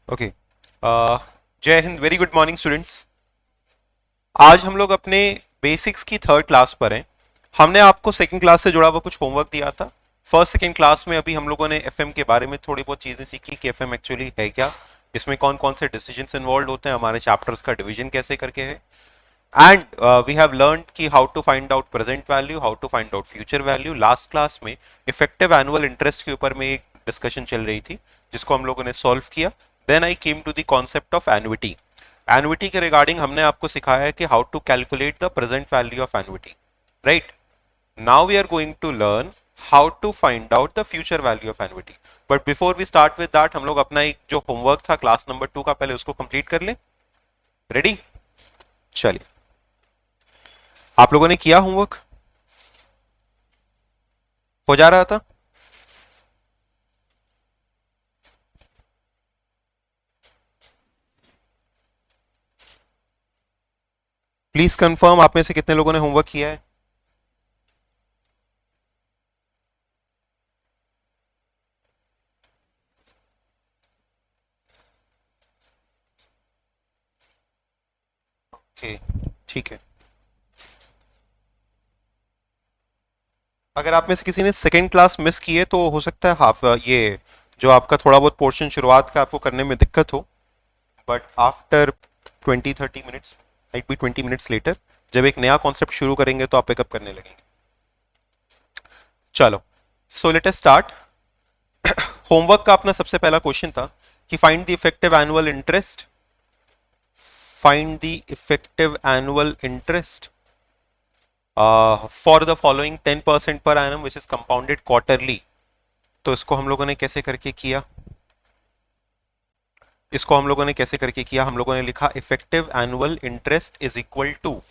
Okay. जय Hind, very good morning students. आज हम लोग अपने बेसिक्स की थर्ड क्लास पर हैं। हमने आपको सेकंड क्लास से जुड़ा हुआ कुछ होमवर्क दिया था। फर्स्ट सेकंड क्लास में अभी हम लोगों ने एफएम के बारे में थोड़ी बहुत चीज़ें सीखी कि एफएम एक्चुअली है क्या, इसमें कौन कौन से डिसीजंस इन्वॉल्व होते हैं, हमारे चैप्टर्स का डिवीजन कैसे करके है। एंड वी हैव लर्न कि how to find out present value, how to find out future value. Last class में इफेक्टिव एनुअल इंटरेस्ट के ऊपर में एक डिस्कशन चल रही थी जिसको हम लोगों ने सॉल्व किया। Then I came to the concept of annuity. Annuity के रिगार्डिंग हमने आपको सिखाया है कि how to calculate the present value of annuity, right. Now we are going to learn how to find out the future value of annuity. But before we start with that, हम लोग अपना एक जो होमवर्क था class number 2 का पहले उसको complete कर ले। रेडी? चलिए, आप लोगों ने किया होमवर्क? हो जा रहा था? प्लीज कंफर्म आप में से कितने लोगों ने होमवर्क किया है। ओके, ठीक है। अगर आप में से किसी ने सेकेंड क्लास मिस की है तो हो सकता है हाफ ये जो आपका थोड़ा बहुत पोर्शन शुरुआत का आपको करने में दिक्कत हो, but after 20-30 minutes, might be 20 minutes later, जब एक नया कॉन्सेप्ट शुरू करेंगे तो आप पिकअप करने लगेंगे। चलो, सो लेट अस स्टार्ट। होमवर्क का अपना सबसे पहला क्वेश्चन था कि find the effective annual interest, find the effective annual interest for the following 10% per annum which is compounded quarterly. तो इसको हम लोगों ने कैसे करके किया? हम लोगों ने लिखा effective annual interest is equal to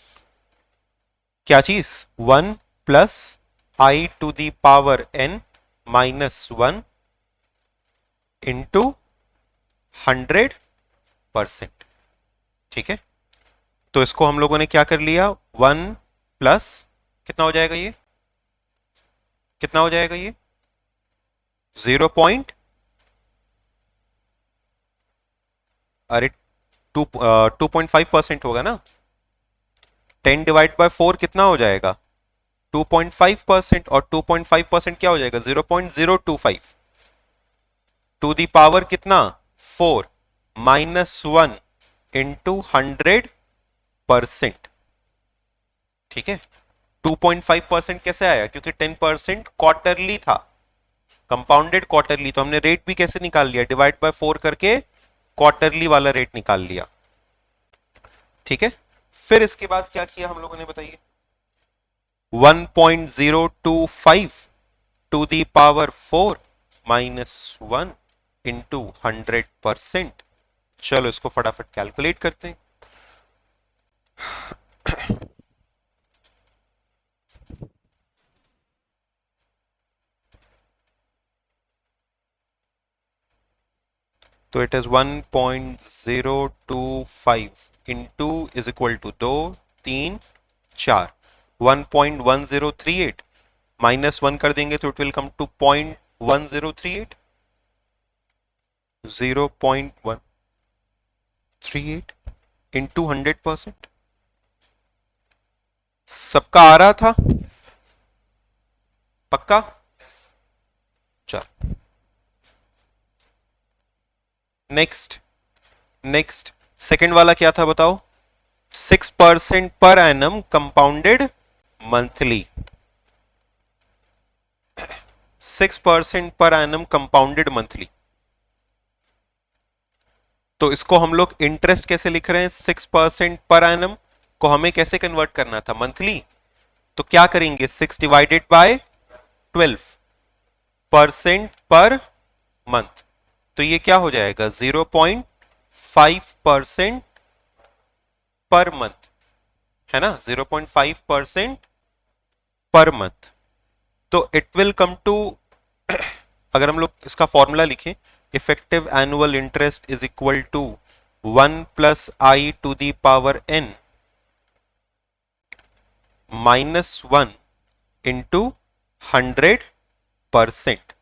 क्या चीज? 1 + i⁻n -1 इंटू 100%। ठीक है, तो इसको हम लोगों ने क्या कर लिया? 1 + कितना हो जाएगा ये? कितना हो जाएगा ये? 0. अरे 2.5% होगा ना। 10/4 कितना हो जाएगा? 2.5%। और 2.5% क्या हो जाएगा? 0.025 टू दी पावर कितना? 4 -1 इंटू 100%। ठीक है, 2.5% कैसे आया? क्योंकि 10% क्वार्टरली था, कंपाउंडेड क्वार्टरली, तो हमने रेट भी कैसे निकाल लिया? /4 करके क्वार्टरली वाला रेट निकाल लिया। ठीक है, फिर इसके बाद क्या किया हम लोगों ने, बताइए? 1.025 टू दी पावर 4 -1 इंटू 100%। चलो इसको फटाफट कैलकुलेट करते हैं। तो it is 1.025 into is equal to 2, 3, 4, 1.1038 -1 कर देंगे तो it will come to 0.1038, 0.138 into 100%। सबका आ रहा था? पक्का? चल, नेक्स्ट। सेकंड वाला क्या था बताओ? 6% per annum compounded monthly. 6% per annum compounded monthly. तो इसको हम लोग इंटरेस्ट कैसे लिख रहे हैं? 6% पर एनम को हमें कैसे कन्वर्ट करना था? मंथली। तो क्या करेंगे? 6/12% पर मंथ। तो ये क्या हो जाएगा? 0.5% पर मंथ, है ना? 0.5% पर मंथ। तो इट विल कम टू, अगर हम लोग इसका फॉर्मूला लिखें, effective annual interest is equal to 1 + i⁻n -1 into 100%।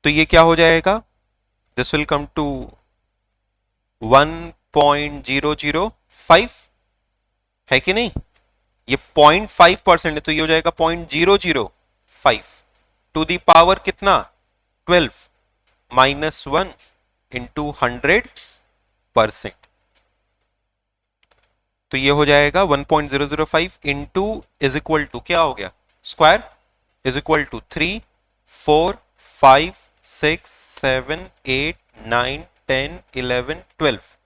तो ये क्या हो जाएगा? दिस विल कम टू 1.005 है कि नहीं? ये 0.5% है तो ये हो जाएगा 0.005 टू दी पावर कितना 12 -1 इंटू 100%। तो ये हो जाएगा 1.005 इंटू इज इक्वल टू क्या हो गया स्क्वायर इज इक्वल टू 3 4 5 6 7 8 9 10 11 12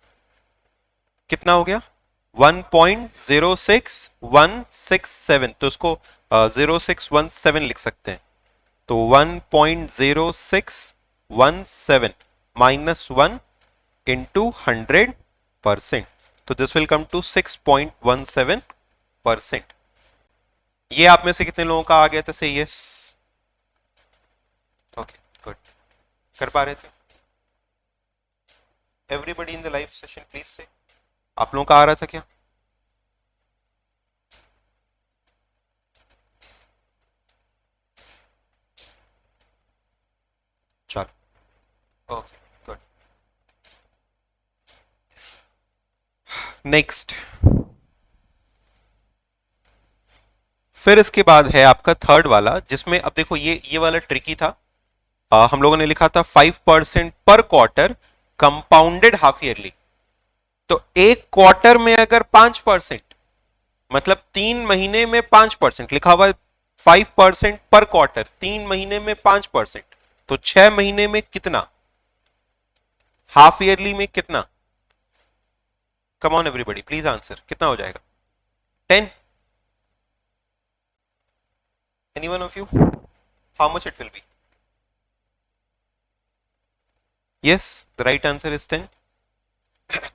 कितना हो गया 1.06167 तो इसको 0617 लिख सकते हैं। तो 1.0617 -1 इंटू 100%। तो दिस विल कम टू 6.17%। ये आप में से कितने लोगों का आ गया था सही? यस, ओके गुड, कर पा रहे थे? Everybody in the live session please से आप लोगों का आ रहा था क्या? चलो ओके गुड। नेक्स्ट, फिर इसके बाद है आपका थर्ड वाला जिसमें अब देखो ये वाला ट्रिकी था। हम लोगों ने लिखा था 5% पर क्वार्टर कंपाउंडेड हाफ ईयरली। तो एक क्वार्टर में अगर 5% मतलब 3 महीने में 5% लिखा हुआ है, 5% पर क्वार्टर 3 महीने में 5%, तो 6 महीने में कितना, हाफ ईयरली में कितना? Come on everybody please answer, कितना हो जाएगा? 10? Any one of you? How much it will be? Yes, the right answer is 10।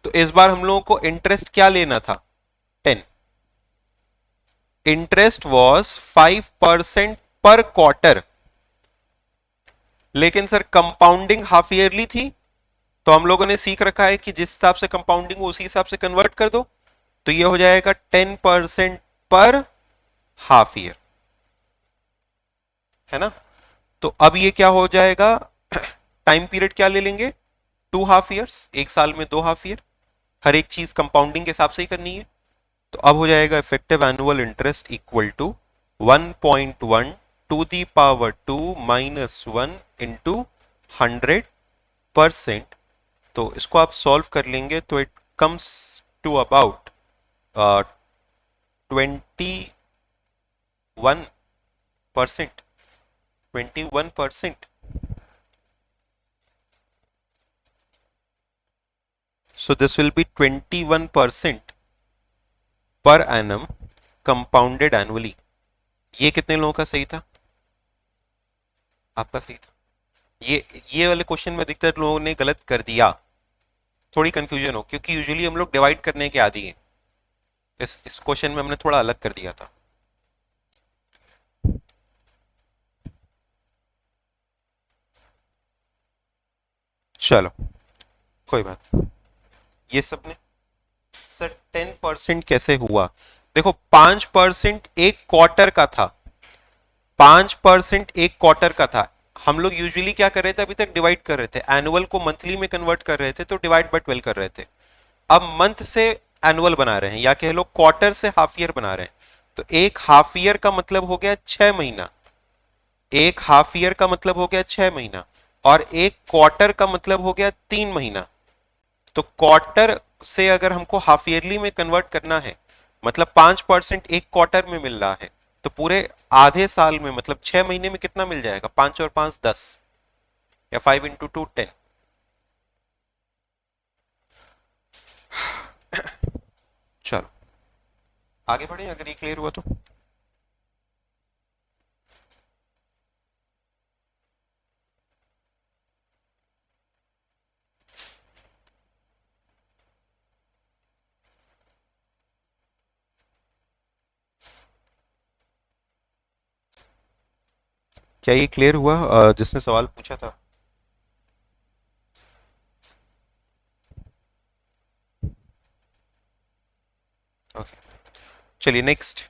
तो इस बार हम लोगों को इंटरेस्ट क्या लेना था? 10। इंटरेस्ट वॉज 5% पर क्वार्टर, लेकिन सर कंपाउंडिंग हाफ ईयरली थी, तो हम लोगों ने सीख रखा है कि जिस हिसाब से कंपाउंडिंग हो उसी हिसाब से कन्वर्ट कर दो। तो ये हो जाएगा 10% पर हाफ ईयर, है ना? तो अब ये क्या हो जाएगा, टाइम पीरियड क्या ले लेंगे? 2 हाफ ईयर्स, एक साल में 2 हाफ ईयर, हर एक चीज कंपाउंडिंग के हिसाब से ही करनी है। तो अब हो जाएगा effective annual interest equal to 1.1 to the power 2 -1 into 100%। तो इसको आप सॉल्व कर लेंगे तो it comes to about 21%। 21%। So this will be 21% per annum compounded annually। ये कितने लोगों का सही था? आपका सही था। ये वाले क्वेश्चन में अधिकतर लोगों ने गलत कर दिया, थोड़ी कंफ्यूजन हो, क्योंकि यूजुअली हम लोग डिवाइड करने के आदी हैं। इस क्वेश्चन में हमने थोड़ा अलग कर दिया था। चलो कोई बात, ये सब ने सर 10% कैसे हुआ? देखो 5% एक क्वार्टर का था, 5% एक क्वार्टर का था। हम लोग यूजुअली क्या कर रहे थे, अभी तक डिवाइड कर रहे थे, एनुअल को मंथली में कन्वर्ट कर रहे थे, तो डिवाइड बाय 12 कर रहे थे। अब मंथ से एनुअल बना रहे हैं, या कह लो क्वार्टर से हाफ ईयर बना रहे हैं। तो एक हाफ ईयर का मतलब हो गया 6 महीना, एक हाफ ईयर का मतलब हो गया 6 महीना, और एक क्वार्टर का मतलब हो गया 3 महीना। तो क्वार्टर से अगर हमको हाफ ईयरली में कन्वर्ट करना है, मतलब 5% एक क्वार्टर में मिल रहा है, तो पूरे आधे साल में मतलब 6 महीने में कितना मिल जाएगा? 5 और 5 10, या 5 इंटू 2 10। चलो आगे बढ़े अगर ये क्लियर हुआ तो। क्या ये क्लियर हुआ जिसने सवाल पूछा था? ओके चलिए नेक्स्ट।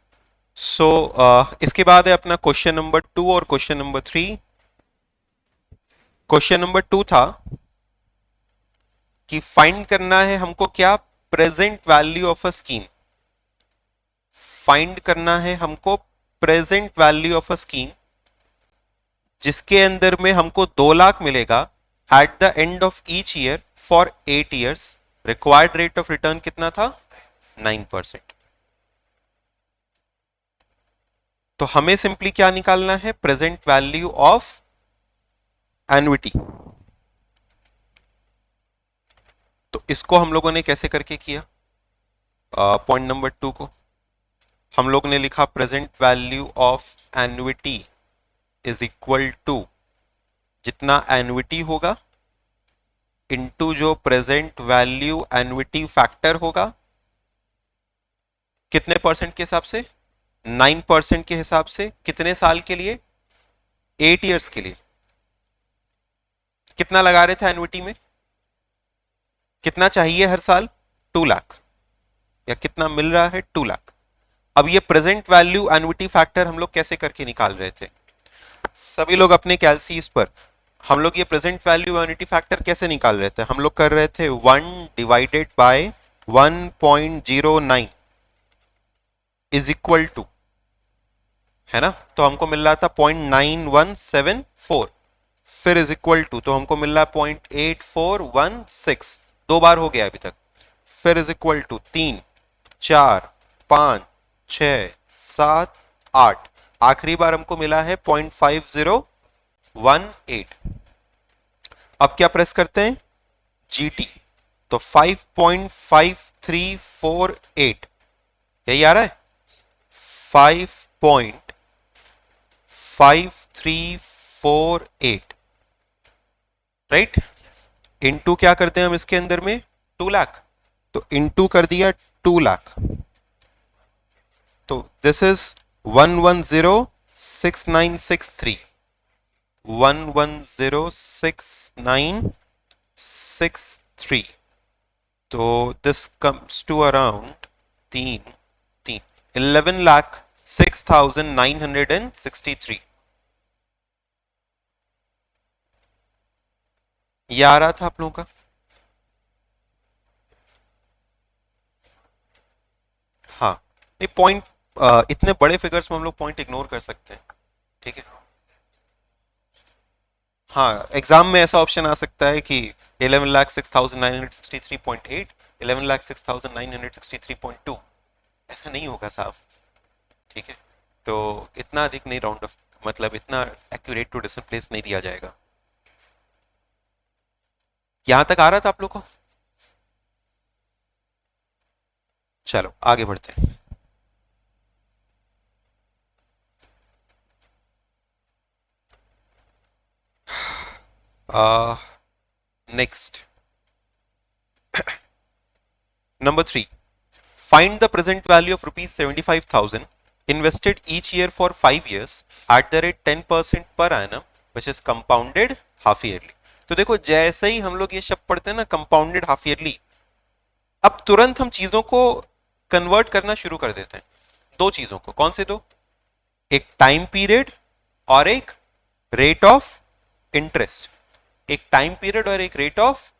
सो इसके बाद है अपना क्वेश्चन नंबर 2 और क्वेश्चन नंबर 3। क्वेश्चन नंबर 2 था कि फाइंड करना है हमको क्या, present value of a scheme. Find करना है हमको present value of a scheme जिसके अंदर में हमको 2 लाख मिलेगा at the end of each year for 8 years. Required rate of return कितना था, 9%। तो हमें सिंपली क्या निकालना है, प्रेजेंट वैल्यू ऑफ एन्युटी। तो इसको हम लोगों ने कैसे करके किया, पॉइंट नंबर 2 को हम लोग ने लिखा present value of annuity is equal to जितना एन्युटी होगा इनटू जो प्रेजेंट वैल्यू एन्युटी फैक्टर होगा, कितने परसेंट के हिसाब से, 9% के हिसाब से। कितने साल के लिए, 8 ईयर्स के लिए। कितना लगा रहे थे एन्युटी में, कितना चाहिए हर साल, 2 लाख, या कितना मिल रहा है, 2 लाख। अब ये प्रेजेंट वैल्यू एन्युटी फैक्टर हम लोग कैसे करके निकाल रहे थे, सभी लोग अपने कैलसीज पर हम लोग ये प्रेजेंट वैल्यू एन्युटी फैक्टर कैसे निकाल रहे थे, हम लोग कर रहे थे 1 divided by 1.09 is equal to, है ना, तो हमको मिल रहा था 0.9174, फिर इज इक्वल टू, तो हमको मिल रहा है 0.8416, 2 बार हो गया अभी तक, फिर इज इक्वल टू 3 4 5 6 7 8, आखिरी बार हमको मिला है 0.5018। अब क्या प्रेस करते हैं, जीटी, तो 5.5348, यही आ रहा है, 5.5348, राइट। इनटू क्या करते हैं हम इसके अंदर में, 2 लाख, तो इनटू कर दिया 2 लाख, तो दिस इज 1106963, 1106963, तो दिस कम्स टू अराउंड 11,06,963। ये आ रहा था आप लोगों का, हाँ। ये पॉइंट, इतने बड़े फिगर्स में हम लोग पॉइंट इग्नोर कर सकते हैं, ठीक है। हाँ, एग्जाम में ऐसा ऑप्शन आ सकता है कि 11,06,963.8, 11,06,963.2, ऐसा नहीं होगा साहब, ठीक है। तो इतना अधिक नहीं, राउंड ऑफ मतलब इतना एक्यूरेट टू डेसिमल प्लेस नहीं दिया जाएगा। यहां तक आ रहा था आप लोग को, चलो आगे बढ़ते हैं। Next, number 3, find the present value of rupees 75,000 invested each year for 5 years at the rate 10% per annum which is compounded half yearly। तो देखो जैसे ही हम लोग ये शब्द पढ़ते हैं ना, कंपाउंडेड हाफ ईयरली, अब तुरंत हम चीजों को कन्वर्ट करना शुरू कर देते हैं। 2 चीजों को, कौन से 2, एक टाइम पीरियड और एक रेट ऑफ इंटरेस्ट, एक टाइम पीरियड और एक रेट ऑफ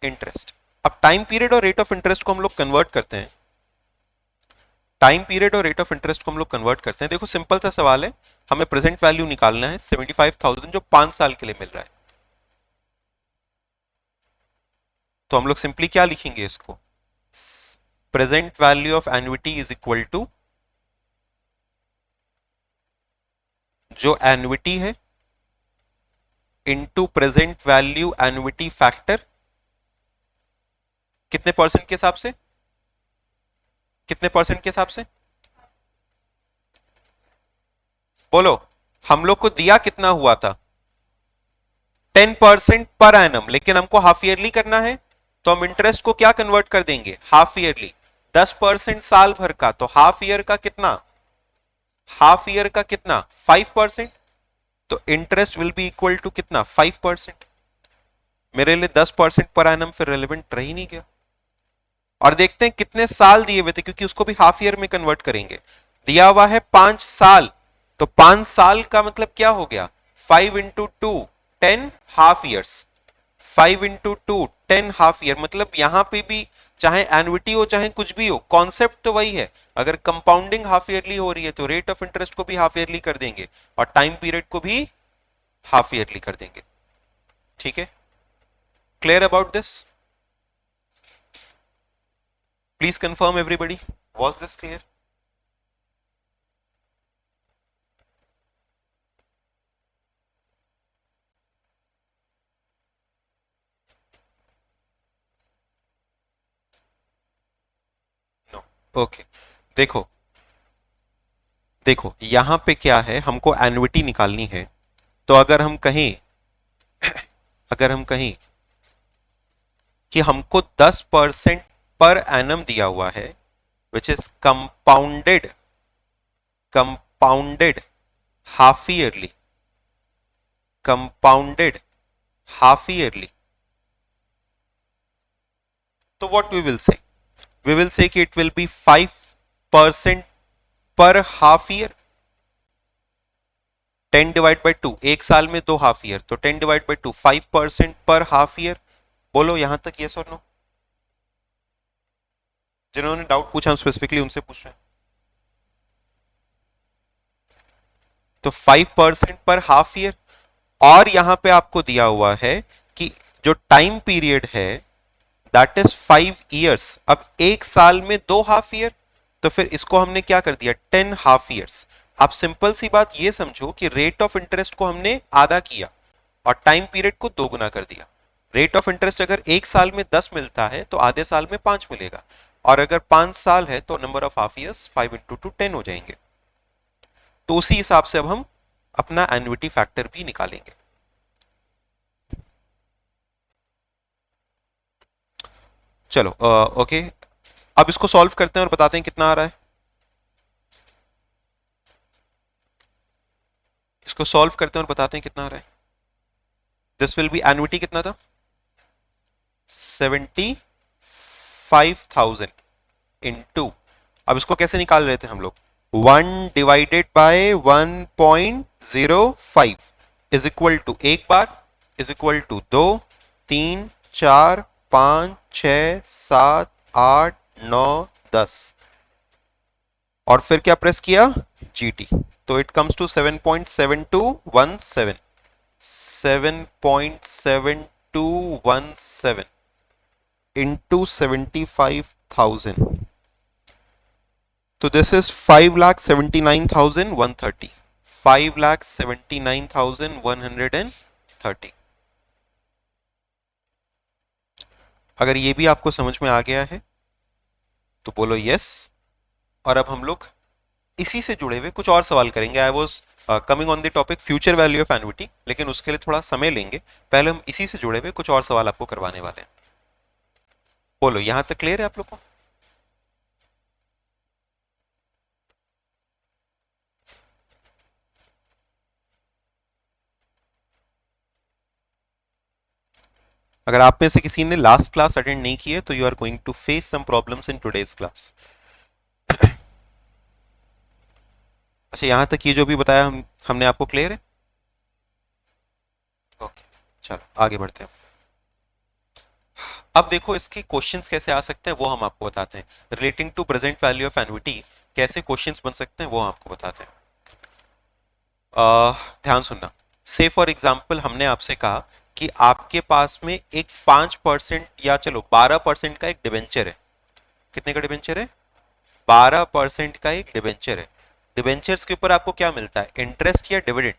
इंटरेस्ट। अब टाइम पीरियड और रेट ऑफ इंटरेस्ट को हम लोग कन्वर्ट करते हैं, टाइम पीरियड और रेट ऑफ इंटरेस्ट को हम लोग कन्वर्ट करते हैं। देखो सिंपल सा सवाल है, हमें प्रेजेंट वैल्यू निकालना है 75,000 जो 5 साल के लिए मिल रहा है। तो हम लोग सिंपली क्या लिखेंगे इसको, present value of annuity is equal to जो एन्युटी है into present value annuity factor, कितने परसेंट के हिसाब से, कितने परसेंट के हिसाब से, बोलो। हम लोग को दिया कितना हुआ था, 10% पर एनम, लेकिन हमको हाफ ईयरली करना है, तो हम इंटरेस्ट को क्या कन्वर्ट कर देंगे, हाफ ईयरली। 10% साल भर का, तो हाफ ईयर का कितना, हाफ ईयर का कितना, 5%, तो interest will be equal to कितना, 5%। मेरे लिए 10% पर एनम फिर रेलेवेंट रह ही नहीं गया। और देखते हैं कितने साल दिए हुए थे, क्योंकि उसको भी हाफ ईयर में कन्वर्ट करेंगे। दिया हुआ है 5 साल, तो 5 साल का मतलब क्या हो गया, 5 into 2 10 half years, 5 into 2 10 half year, मतलब यहां पे भी चाहे एनुइटी हो चाहे कुछ भी हो, कॉन्सेप्ट तो वही है। अगर कंपाउंडिंग हाफ ईयरली हो रही है तो रेट ऑफ इंटरेस्ट को भी हाफ ईयरली कर देंगे और टाइम पीरियड को भी हाफ ईयरली कर देंगे। ठीक है, clear about this? Please confirm everybody, was this clear? No, okay. देखो देखो यहां पे क्या है, हमको एनुइटी निकालनी है। तो अगर हम कहें कि हमको 10% पर एनम दिया हुआ है, which is compounded half yearly, compounded half yearly, तो what we will say, we will say कि इट विल बी 5% पर हाफ ईयर। 10 डिवाइड बाई 2, एक साल में 2 हाफ ईयर, तो 10 डिवाइड बाई 2, 5% पर हाफ ईयर। बोलो यहां तक यस और नो? जिन्होंने डाउट पूछा हम स्पेसिफिकली उनसे पूछ रहे हैं। तो 5% पर हाफ ईयर, और यहां पे आपको दिया हुआ है कि जो टाइम पीरियड है दैट इज 5 ईयर्स। अब एक साल में 2 हाफ ईयर, तो फिर इसको हमने क्या कर दिया, 10 हाफ ईयर्स। आप सिंपल सी बात ये समझो कि रेट ऑफ इंटरेस्ट को हमने आधा किया और टाइम पीरियड को 2 गुना कर दिया। रेट ऑफ इंटरेस्ट अगर एक साल में 10 मिलता है तो आधे साल में 5 मिलेगा, और अगर 5 साल है तो number of half years 5 into 2 10 हो जाएंगे। तो उसी हिसाब से अब हम अपना एन्युटी फैक्टर भी निकालेंगे। चलो ओके, अब इसको सॉल्व करते हैं और बताते हैं कितना आ रहा है। इसको सॉल्व करते हैं और बताते हैं कितना आ रहा है। दिस विल बी एन्युटी कितना था, 75,000 इनटू, अब इसको कैसे निकाल रहे थे हम लोग, 1 divided by 1.05 is equal to, एक बार इज इक्वल टू 2 3 4 5 6 7 8 9 10, और फिर क्या प्रेस किया, जीटी, तो इट कम्स टू 7.7217, 7.7217 into 75,000, तो दिस इज 5,79,130, 5,79,130। अगर ये भी आपको समझ में आ गया है तो बोलो यस। और अब हम लोग इसी से जुड़े हुए कुछ और सवाल करेंगे। I was coming on the topic future value of annuity, लेकिन उसके लिए थोड़ा समय लेंगे। पहले हम इसी से जुड़े हुए कुछ और सवाल आपको करवाने वाले हैं। बोलो यहां तक क्लियर है आप लोग को? अगर आप में से किसी ने लास्ट क्लास अटेंड नहीं की है तो you are going to face some problems in today's class. अच्छा, यहां तक ये जो भी बताया हमने आपको क्लियर है? ओके, चलो आगे बढ़ते हैं। अब देखो इसके क्वेश्चंस कैसे आ सकते हैं वो हम आपको बताते हैं। Relating to present value of annuity कैसे क्वेश्चंस बन सकते हैं वो आपको बताते हैं। ध्यान सुनना। से फॉर एग्जाम्पल हमने आपसे कहा कि आपके पास में एक 5% या चलो 12% का एक डिबेंचर है। कितने का डिबेंचर है? 12% का एक डिबेंचर है। डिबेंचर्स के ऊपर आपको क्या मिलता है, इंटरेस्ट या डिविडेंड?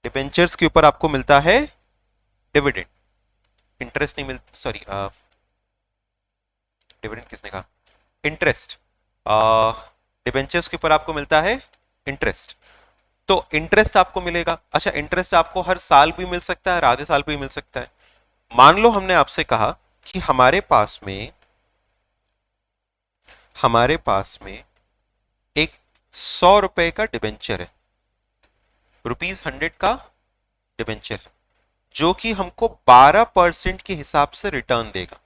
डिबेंचर्स के ऊपर आपको मिलता है डिविडेंड, इंटरेस्ट नहीं मिलता, सॉरी डिविडेंड किसने कहा, इंटरेस्ट। डिबेंचर्स के ऊपर आपको मिलता है इंटरेस्ट, तो इंटरेस्ट आपको मिलेगा। अच्छा, इंटरेस्ट आपको हर साल भी मिल सकता है और आधे साल भी मिल सकता है। मान लो हमने आपसे कहा कि हमारे पास में एक 100 रुपए का डिबेंचर है, ₹100 का डिबेंचर है, जो कि हमको 12% के हिसाब से रिटर्न देगा।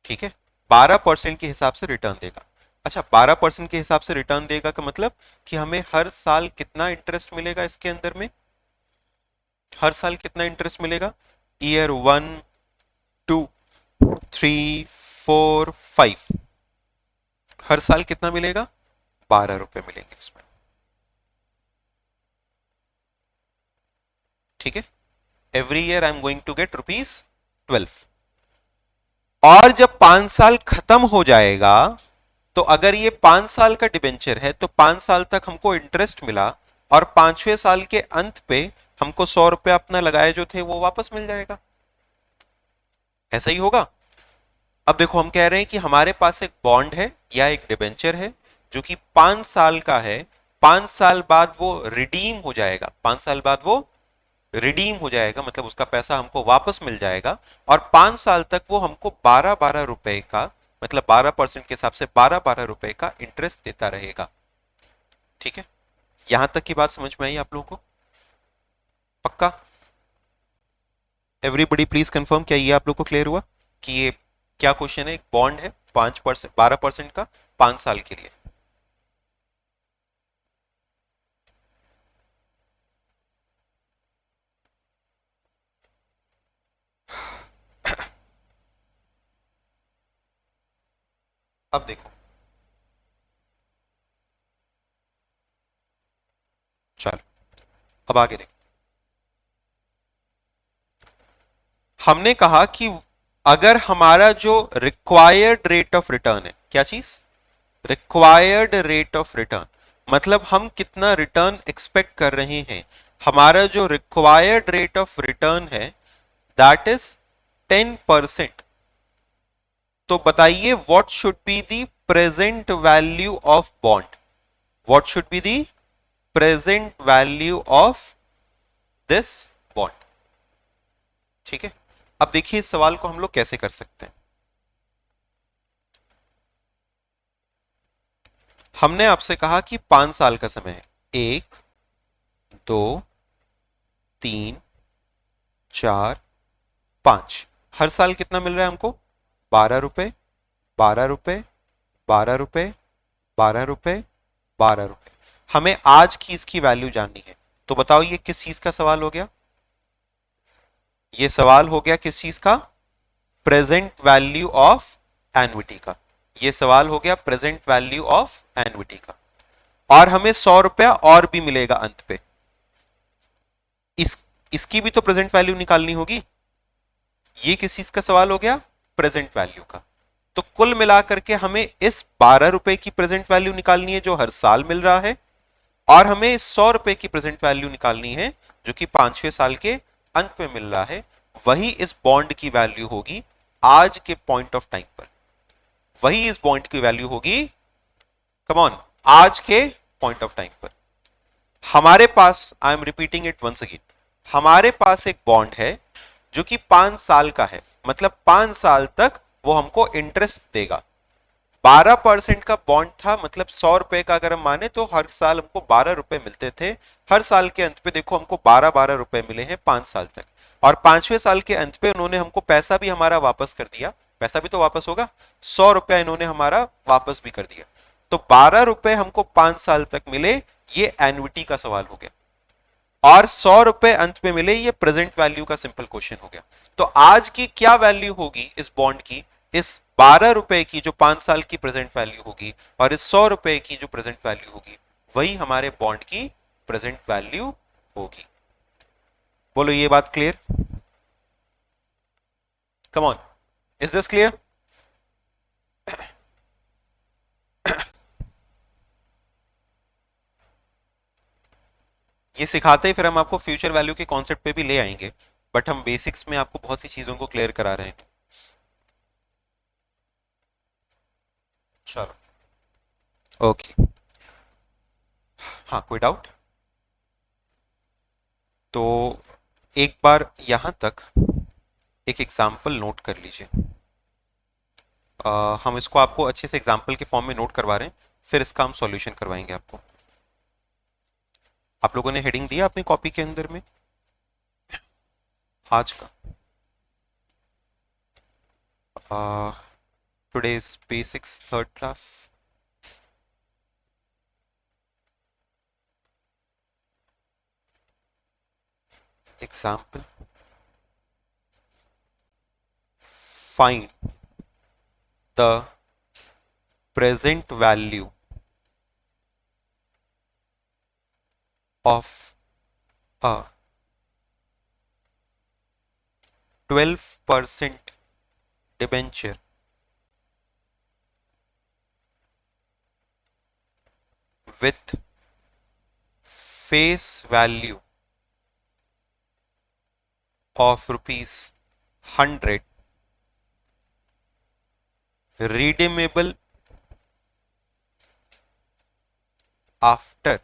ठीक है, 12% के हिसाब से रिटर्न देगा। अच्छा, 12% के हिसाब से रिटर्न देगा का मतलब कि हमें हर साल कितना इंटरेस्ट मिलेगा इसके अंदर में, हर साल कितना इंटरेस्ट मिलेगा, ईयर 1, 2, 3, 4, 5, हर साल कितना मिलेगा? 12 रुपए मिलेंगे इसमें। ठीक है, every year I am going to get ₹12। और जब 5 साल खत्म हो जाएगा, तो अगर ये 5 साल का डिबेंचर है तो 5 साल तक हमको इंटरेस्ट मिला, और 5वें साल के अंत पे हमको 100 रुपए अपना लगाए जो थे वो वापस मिल जाएगा। ऐसा ही होगा। अब देखो, हम कह रहे हैं कि हमारे पास एक बॉन्ड है या एक डिबेंचर है जो कि 5 साल का है। 5 साल बाद वो रिडीम हो जाएगा, 5 साल बाद वो रिडीम हो जाएगा, मतलब उसका पैसा हमको वापस मिल जाएगा। और 5 साल तक वो हमको 12-12 रुपए का, मतलब 12% के हिसाब से 12-12 रुपए का इंटरेस्ट देता रहेगा। ठीक है, यहां तक की बात समझ में आई आप लोगों को? पक्का? एवरीबडी प्लीज कंफर्म, क्या ये आप लोग को क्लियर हुआ कि ये क्या क्वेश्चन है? एक बॉन्ड है 5%, 12% का, 5 साल के लिए। अब देखो, चलो अब आगे देखो। हमने कहा कि अगर हमारा जो रिक्वायर्ड रेट ऑफ रिटर्न है, क्या चीज? रिक्वायर्ड रेट ऑफ रिटर्न, मतलब हम कितना रिटर्न एक्सपेक्ट कर रहे हैं। हमारा जो रिक्वायर्ड रेट ऑफ रिटर्न है दैट इज 10%। तो बताइए, what should be the present value of bond? What should be the present value of this bond? ठीक है, अब देखिए इस सवाल को हम लोग कैसे कर सकते हैं। हमने आपसे कहा कि 5 साल का समय है, 1, 2, 3, 4, 5। हर साल कितना मिल रहा है हमको? 12 रुपए, 12 रुपए, 12 रुपए, 12 रुपए, 12 रुपए। हमें आज की इसकी वैल्यू जाननी है। तो बताओ ये किस चीज का सवाल हो गया? ये सवाल हो गया किस चीज का? प्रेजेंट वैल्यू ऑफ एन्युटी का। ये सवाल हो गया प्रेजेंट वैल्यू ऑफ एन्युटी का। और हमें 100 रुपया और भी मिलेगा अंत पे। इस इसकी भी तो प्रेजेंट वैल्यू निकालनी होगी। ये किस चीज का सवाल हो गया? प्रेजेंट वैल्यू का। तो कुल मिलाकर के हमें इस 12 रुपए की प्रेजेंट वैल्यू निकालनी है जो हर साल मिल रहा है, और हमें इस 100 रुपए की प्रेजेंट वैल्यू निकालनी है जो कि 5वें साल के अंत में मिल रहा है। वही इस बॉन्ड की वैल्यू होगी आज के पॉइंट ऑफ टाइम पर। वही इस बॉन्ड की वैल्यू होगी, कम ऑन, आज के पॉइंट ऑफ टाइम पर। हमारे पास, I am repeating it once again, हमारे पास एक बॉन्ड है जो कि 5 साल का है, मतलब 5 साल तक वो हमको इंटरेस्ट देगा। 12% का बॉन्ड था, मतलब 100 रुपए का अगर हम माने तो हर साल हमको 12 रुपए मिलते थे। हर साल के अंत पे देखो हमको 12-12 रुपए मिले हैं 5 साल तक। और 5वें साल के अंत पे उन्होंने हमको पैसा भी हमारा वापस कर दिया। पैसा भी तो वापस होगा, 100 रुपया इन्होंने हमारा वापस भी कर दिया। तो 12 रुपए हमको 5 साल तक मिले, ये एन्युटी का सवाल हो गया। और 100 रुपए अंत में मिले, ये प्रेजेंट वैल्यू का सिंपल क्वेश्चन हो गया। तो आज की क्या वैल्यू होगी इस बॉन्ड की? इस 12 रुपए की जो 5 साल की प्रेजेंट वैल्यू होगी, और इस 100 रुपए की जो प्रेजेंट वैल्यू होगी, वही हमारे बॉन्ड की प्रेजेंट वैल्यू होगी। बोलो ये बात clear? Come on, is this clear? ये सिखाते ही फिर हम आपको फ्यूचर वैल्यू के कॉन्सेप्ट पे भी ले आएंगे, बट हम बेसिक्स में आपको बहुत सी चीजों को क्लियर करा रहे हैं। चलो, ओके। हाँ, कोई डाउट? तो एक बार यहां तक एक एग्जाम्पल नोट कर लीजिए। हम इसको आपको अच्छे से एग्जाम्पल के फॉर्म में नोट करवा रहे हैं, फिर इसका हम सॉल्यूशन करवाएंगे आपको। आप लोगों ने हेडिंग दिया अपनी कॉपी के अंदर में आज का? Today's basics third class. Example find the present value of a 12% debenture with face value of rupees 100, redeemable after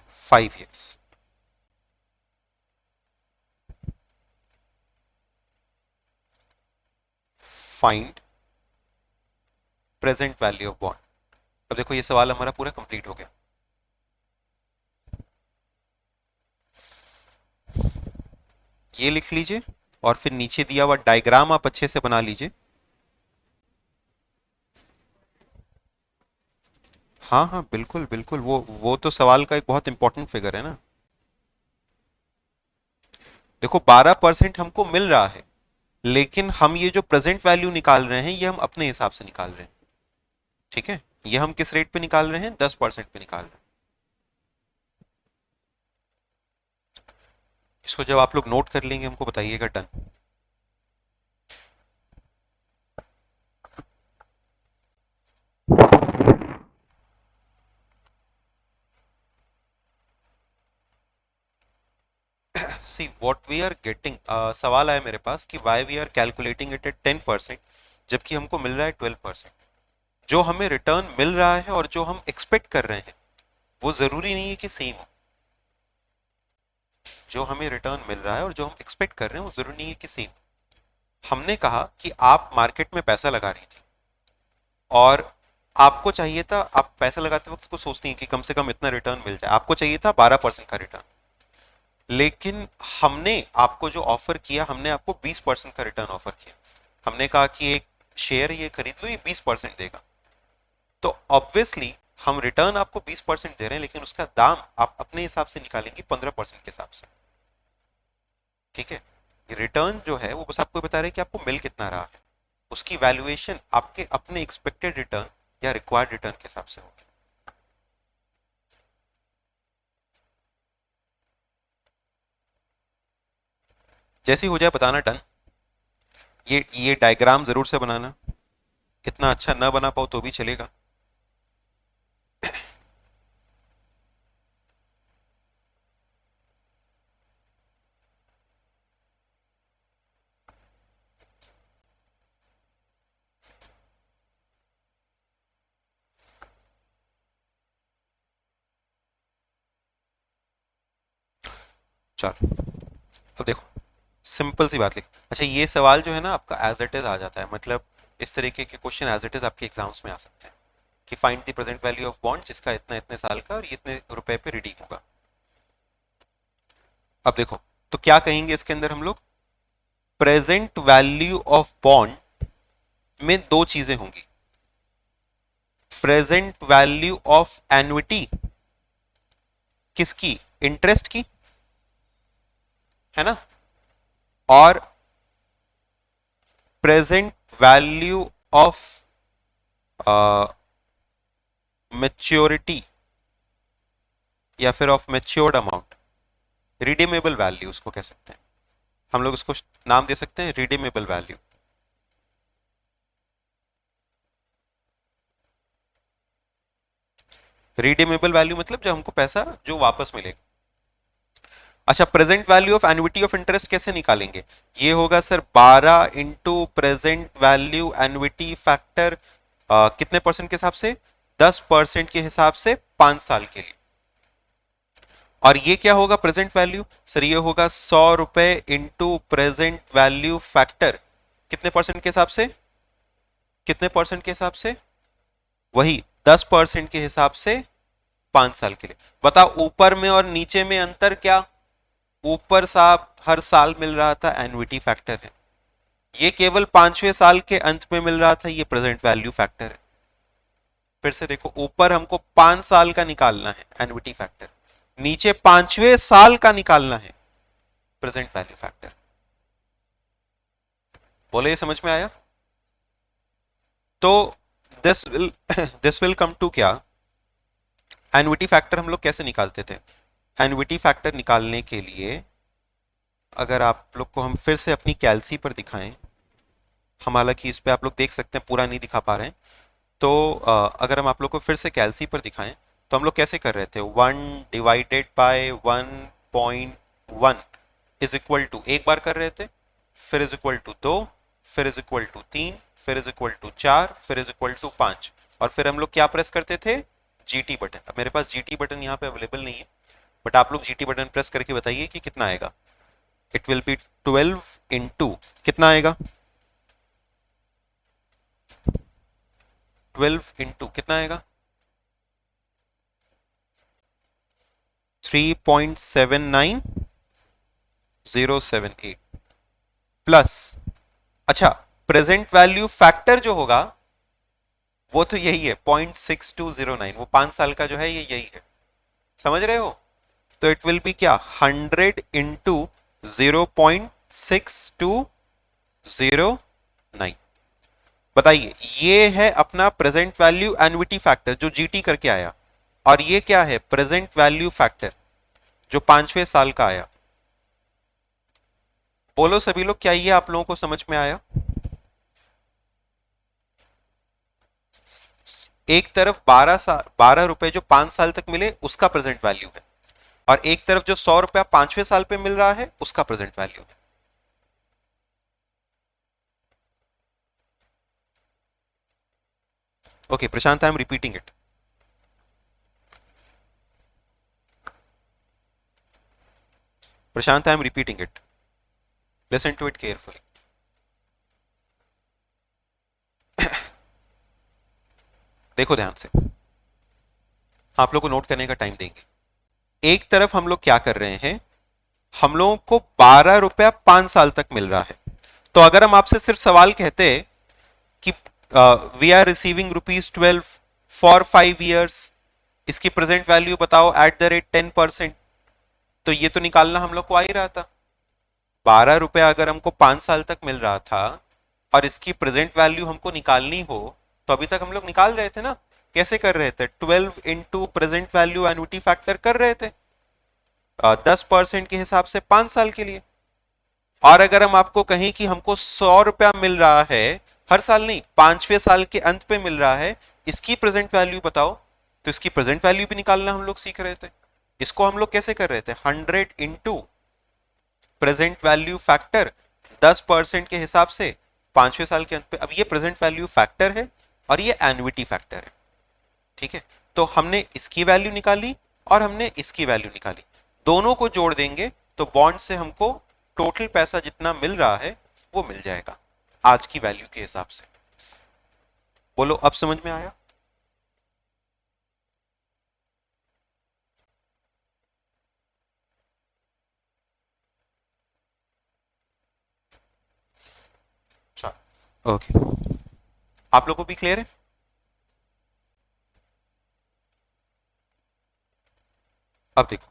5 years. Find present value of bond. अब देखो ये सवाल हमारा पूरा कंप्लीट हो गया। ये लिख लीजिए और फिर नीचे दिया हुआ डायग्राम आप अच्छे से बना लीजिए। हाँ हाँ बिल्कुल बिल्कुल, वो तो सवाल का एक बहुत इंपॉर्टेंट फिगर है ना। देखो 12% हमको मिल रहा है, लेकिन हम ये जो प्रेजेंट वैल्यू निकाल रहे हैं ये हम अपने हिसाब से निकाल रहे हैं। ठीक है, ये हम किस रेट पे निकाल रहे हैं? 10% पे निकाल रहे हैं। इसको जब आप लोग नोट कर लेंगे हमको बताइएगा। Done. See what we are getting, सवाल आया मेरे पास कि why we are calculating it at 10% जबकि हमको मिल रहा है 12%। जो हमें रिटर्न मिल रहा है और जो हम एक्सपेक्ट कर रहे हैं वो जरूरी नहीं है कि सेम हो। जो हमें रिटर्न मिल रहा है और जो हम एक्सपेक्ट कर रहे हैं वो जरूरी नहीं है कि सेम। हमने कहा कि आप मार्केट में पैसा लगा रही थी और आपको चाहिए था, आप पैसा लगाते वक्त को सोचती हैं कि कम से कम इतना रिटर्न मिल जाए, आपको चाहिए था 12% का रिटर्न, लेकिन हमने आपको जो ऑफर किया, हमने आपको 20% का रिटर्न ऑफर किया। हमने कहा कि एक शेयर ये खरीद लो, ये 20% देगा। तो ऑब्वियसली हम रिटर्न आपको 20% दे रहे हैं, लेकिन उसका दाम आप अपने हिसाब से निकालेंगे 15% के हिसाब से। ठीक है, रिटर्न जो है वो बस आपको बता रहे हैं कि आपको मिल कितना रहा है, उसकी वैल्यूएशन आपके अपने एक्सपेक्टेड रिटर्न या रिक्वायर्ड रिटर्न के हिसाब से होगी। जैसे ही हो जाए बताना डन। ये डायग्राम जरूर से बनाना, इतना अच्छा ना बना पाओ तो भी चलेगा। चलो अब देखो, सिंपल सी बात लिख। अच्छा ये सवाल जो है ना आपका एज इट इज आ जाता है, मतलब इस तरीके के क्वेश्चन एज इट इज आपके एग्जाम्स में आ सकते हैं कि find the present value of bond जिसका इतना इतने साल का और ये इतने रुपए पे रिडीम होगा। अब देखो तो क्या कहेंगे इसके अंदर हम लोग, प्रेजेंट वैल्यू ऑफ बॉन्ड में दो चीजें होंगी, प्रेजेंट वैल्यू ऑफ एन्युटी, किसकी? इंटरेस्ट की, है ना, और प्रेजेंट वैल्यू ऑफ मैच्योरिटी या फिर of matured amount, redeemable value उसको कह सकते हैं हम लोग, उसको नाम दे सकते हैं रिडीमेबल वैल्यू। रिडीमेबल वैल्यू मतलब जो हमको पैसा जो वापस मिलेगा। अच्छा present value of annuity of interest कैसे निकालेंगे? ये होगा sir 12 into present value annuity factor कितने परसेंट के हिसाब से? 10% के हिसाब से 5 साल के लिए। और ये क्या होगा प्रेजेंट वैल्यू? सर ये होगा 100 रुपए इंटू प्रेजेंट वैल्यू फैक्टर कितने परसेंट के हिसाब से? कितने परसेंट के हिसाब से? वही 10% के हिसाब से 5 साल के लिए। बताओ ऊपर में और नीचे में अंतर क्या? ऊपर साहब हर साल मिल रहा था, एन्युटी फैक्टर है। ये केवल 5वें साल के अंत में मिल रहा था, ये प्रेजेंट वैल्यू फैक्टर है। फिर से देखो, ऊपर हमको 5 साल का निकालना है एन्युटी फैक्टर, नीचे 5वें साल का निकालना है प्रेजेंट वैल्यू फैक्टर। बोले ये समझ में आया? तो this will this will come to क्या, एन्युटी फैक्टर हम लोग कैसे निकालते थे? एन्युटी फैक्टर निकालने के लिए अगर आप लोग को हम फिर से अपनी कैलसी पर दिखाएं, हम हालांकि इस पे आप लोग देख सकते हैं पूरा नहीं दिखा पा रहे हैं, तो अगर हम आप लोग को फिर से कैलसी पर दिखाएं तो हम लोग कैसे कर रहे थे, 1/1.1 इज इक्वल टू, एक बार कर रहे थे, फिर इज इक्वल टू 2, फिर इज इक्वल टू 3, फिर इज इक्वल टू 4, फिर इज इक्वल टू 5, और फिर हम लोग क्या प्रेस करते थे, जीटी बटन। अब मेरे पास जीटी बटन यहाँ पे अवेलेबल नहीं है, बट आप लोग जीटी बटन प्रेस करके बताइए कि कितना आएगा। इट विल बी 12 इंटू, कितना आएगा, 12 इंटू कितना आएगा, 3.79078 प्लस, अच्छा प्रेजेंट वैल्यू फैक्टर जो होगा वो तो यही है 0.6209, वो 5 साल का जो है ये यही है, समझ रहे हो? तो इट विल बी क्या, 100 इंटू 0.6209। बताइए, ये है अपना प्रेजेंट वैल्यू एन्युटी फैक्टर जो जीटी करके आया, और ये क्या है, प्रेजेंट वैल्यू फैक्टर जो 5वें साल का आया। बोलो सभी लोग, क्या ये आप लोगों को समझ में आया? एक तरफ 12 रुपए जो 5 साल तक मिले उसका प्रेजेंट वैल्यू है, और एक तरफ जो 100 रुपया 5वें साल पे मिल रहा है उसका प्रेजेंट वैल्यू है। Okay Prashant, I am repeating it. Prashant, I am repeating it, listen to it carefully. देखो ध्यान से, आप लोग को नोट करने का टाइम देंगे। एक तरफ हम लोग क्या कर रहे हैं, हम लोगों को 12 रुपया 5 साल तक मिल रहा है। तो अगर हम आपसे सिर्फ सवाल कहते कि we are receiving ₹12 for 5 years, इसकी प्रेजेंट वैल्यू बताओ एट द रेट 10%, तो ये तो निकालना हम लोग को आ ही रहा था। 12 रुपया अगर हमको 5 साल तक मिल रहा था और इसकी प्रेजेंट वैल्यू हमको निकालनी हो, तो अभी तक हम लोग निकाल रहे थे ना। कैसे कर रहे थे, 12 into present value annuity factor कर रहे थे, 10% के हिसाब से 5 साल के लिए। और अगर हम आपको कहें कि हमको 100 रुपया मिल रहा है, हर साल नहीं, 5वें साल के अंत पे मिल रहा है, इसकी प्रेजेंट वैल्यू बताओ, तो इसकी प्रेजेंट वैल्यू भी निकालना हम लोग सीख रहे थे। इसको हम लोग कैसे कर रहे थे, 100 इंटू प्रेजेंट वैल्यू फैक्टर 10% के हिसाब से 5वें साल के अंत पे। अब ये प्रेजेंट वैल्यू फैक्टर है और ये एन्युटी फैक्टर है, ठीक है। तो हमने इसकी वैल्यू निकाली और हमने इसकी वैल्यू निकाली, दोनों को जोड़ देंगे तो बॉन्ड से हमको टोटल पैसा जितना मिल रहा है वो मिल जाएगा आज की वैल्यू के हिसाब से। बोलो अब समझ में आया? ओके, आप लोगों को भी क्लियर है? अब देखो,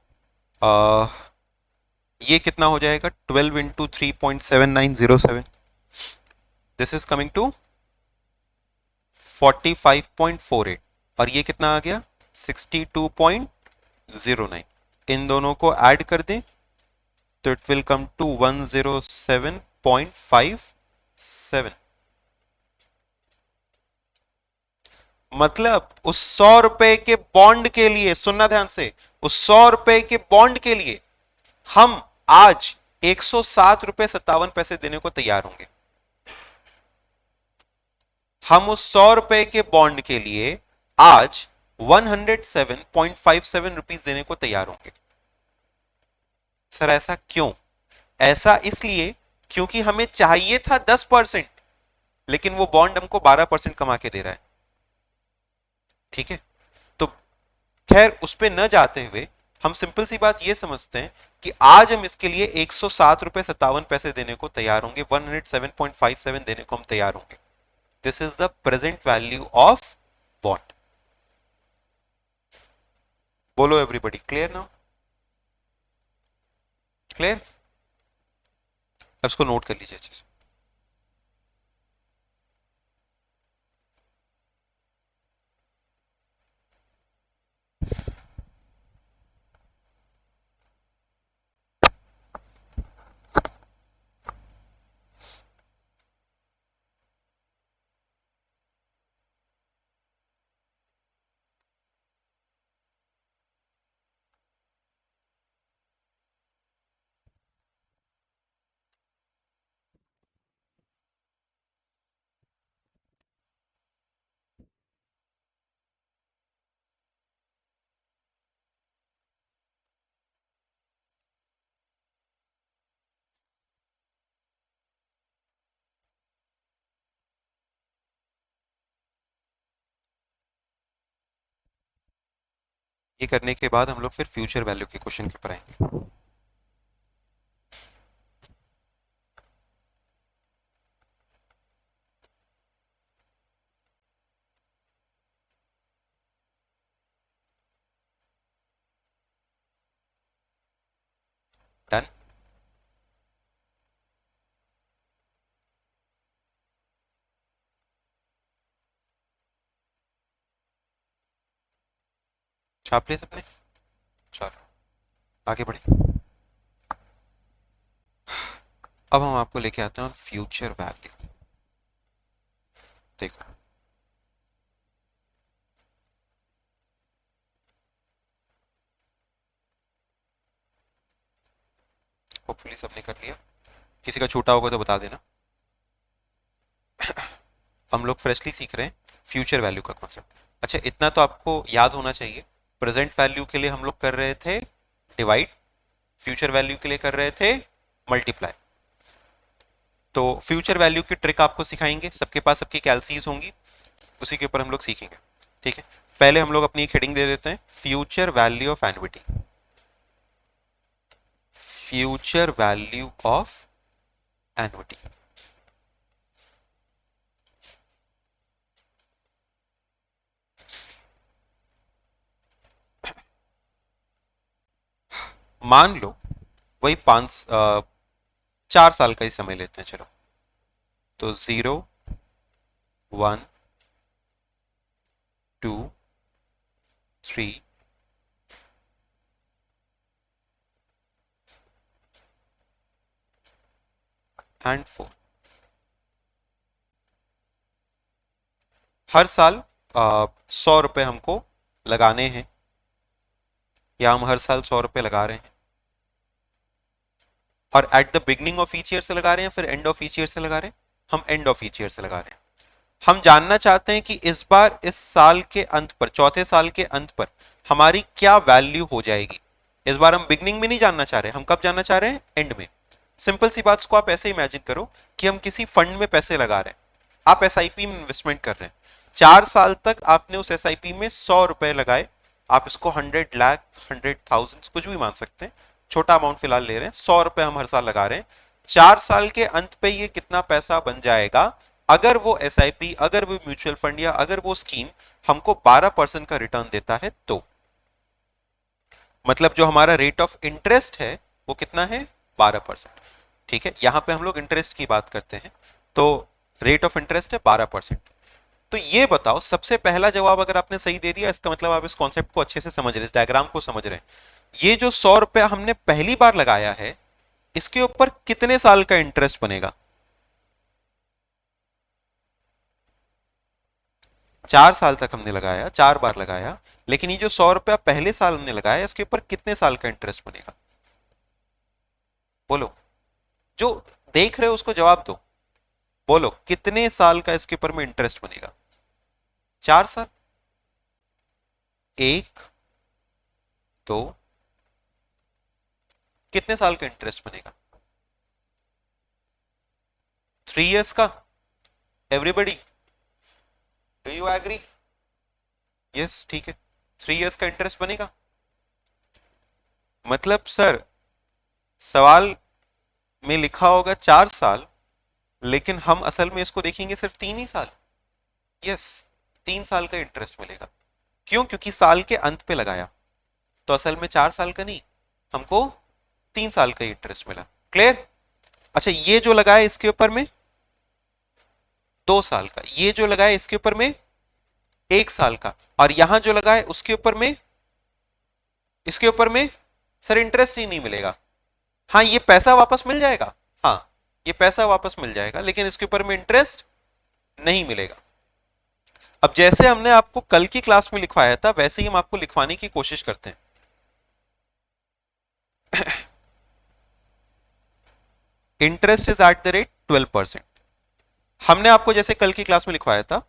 ये कितना हो जाएगा, 12 into 3.7907, this is coming to 45.48, और ये कितना आ गया 62.09। इन दोनों को ऐड कर दें तो इट विल कम टू 107.57। मतलब उस 100 रुपए के बॉन्ड के लिए, सुनना ध्यान से, उस 100 रुपए के बॉन्ड के लिए हम आज 107 रुपए 57 पैसे देने को तैयार होंगे। हम उस 100 रुपए के बॉन्ड के लिए आज 107.57 रुपीज देने को तैयार होंगे। सर ऐसा क्यों? ऐसा इसलिए क्योंकि हमें चाहिए था 10%, लेकिन वो बॉन्ड हमको 12% कमा के दे रहा है, ठीक है। तो खैर उस पर न जाते हुए हम सिंपल सी बात ये समझते हैं कि आज हम इसके लिए 107 रुपए 57 पैसे देने को तैयार होंगे, 107.57 देने को हम तैयार होंगे। This is the present value of bond. बोलो एवरीबॉडी, क्लियर नाउ? क्लियर? अब इसको नोट कर लीजिए अच्छे से। ये करने के बाद हम लोग फिर फ्यूचर वैल्यू के क्वेश्चन के ऊपर आएंगे। डन। छाप लिए सबने? चलो आगे बढ़े। अब हम आपको लेके आते हैं फ्यूचर वैल्यू। देखो होपफुली सबने कर लिया, किसी का छूटा होगा तो बता देना। हम लोग फ्रेशली सीख रहे हैं फ्यूचर वैल्यू का कॉन्सेप्ट। अच्छा इतना तो आपको याद होना चाहिए, प्रेजेंट वैल्यू के लिए हम लोग कर रहे थे डिवाइड, फ्यूचर वैल्यू के लिए कर रहे थे मल्टीप्लाई। तो फ्यूचर वैल्यू की ट्रिक आपको सिखाएंगे, सबके पास सबकी कैलसीज होंगी, उसी के ऊपर हम लोग सीखेंगे। ठीक है, पहले हम लोग अपनी एक हेडिंग दे देते हैं, future value of annuity. Future value of annuity. मान लो वही 4 साल का ही समय लेते हैं, चलो तो 0 1 2 3 एंड 4। हर साल 100 रुपए हमको लगाने हैं, या हम हर साल 100 रुपए लगा रहे हैं, और at the beginning of each year से लगा रहे हैं, फिर एंड ऑफ ईच ईयर से लगा रहे हैं। हम एंड ऑफ ईच ईयर से लगा रहे हैं। हम जानना चाहते हैं कि इस बार इस साल के अंत पर, चौथे साल के अंत पर हमारी क्या वैल्यू हो जाएगी। इस बार हम बिगनिंग में नहीं जानना चाह रहे, हम कब जानना चाह रहे हैं, एंड में। सिंपल सी बात को आप ऐसे इमेजिन करो कि हम किसी फंड में पैसे लगा रहे हैं, आप एसआईपी में इन्वेस्टमेंट कर रहे हैं। 4 साल तक आपने उस एसआईपी में 100 रुपए लगाए, आप इसको 100 लाख 100,000 कुछ भी मान सकते हैं, छोटा अमाउंट फिलहाल ले रहे हैं। 100 रुपए हम हर साल लगा रहे हैं। 4 साल के अंत पे ये कितना पैसा बन जाएगा अगर वो एसआईपी, अगर वो म्यूचुअल फंड, या अगर वो स्कीम हमको 12% का रिटर्न देता है। तो मतलब जो हमारा रेट ऑफ इंटरेस्ट है वो कितना है, 12%। ठीक है, यहां पे हम लोग इंटरेस्ट की बात करते हैं, तो रेट ऑफ इंटरेस्ट है 12%। तो ये बताओ, सबसे पहला जवाब अगर आपने सही दे दिया, इसका मतलब आप इस कॉन्सेप्ट को अच्छे से समझ रहे, इस डायग्राम को समझ रहे हैं। ये जो 100 रुपया हमने पहली बार लगाया है, इसके ऊपर कितने साल का इंटरेस्ट बनेगा। 4 साल तक हमने लगाया, 4 बार लगाया, लेकिन ये जो 100 रुपया पहले साल हमने लगाया, इसके ऊपर कितने साल का इंटरेस्ट बनेगा, बोलो। जो देख रहे हो उसको जवाब दो, बोलो कितने साल का इसके ऊपर में इंटरेस्ट बनेगा। 4 साल, 1 2, कितने साल का इंटरेस्ट बनेगा, 3 years का। Everybody, do you agree? Yes, ठीक है, 3 years का इंटरेस्ट बनेगा। मतलब सर सवाल में लिखा होगा 4 साल, लेकिन हम असल में इसको देखेंगे सिर्फ 3 ही साल। यस, 3 साल का इंटरेस्ट मिलेगा। क्यों? क्योंकि साल के अंत पे लगाया, तो असल में 4 साल का नहीं, हमको 3 साल का इंटरेस्ट मिला। क्लियर? अच्छा, ये जो लगाया इसके ऊपर में 2 साल का, ये जो लगाया इसके ऊपर में 1 साल का, और यहां जो लगाया उसके ऊपर में, इसके ऊपर में सर इंटरेस्ट ही नहीं मिलेगा। हाँ, ये पैसा वापस मिल जाएगा, हाँ ये पैसा वापस मिल जाएगा, लेकिन इसके ऊपर में इंटरेस्ट नहीं मिलेगा। अब जैसे हमने आपको कल की क्लास में लिखवाया था, वैसे ही हम आपको लिखवाने की कोशिश करते हैं। Interest is eight the rate 12%। हमने आपको जैसे कल की क्लास में लिखवाया था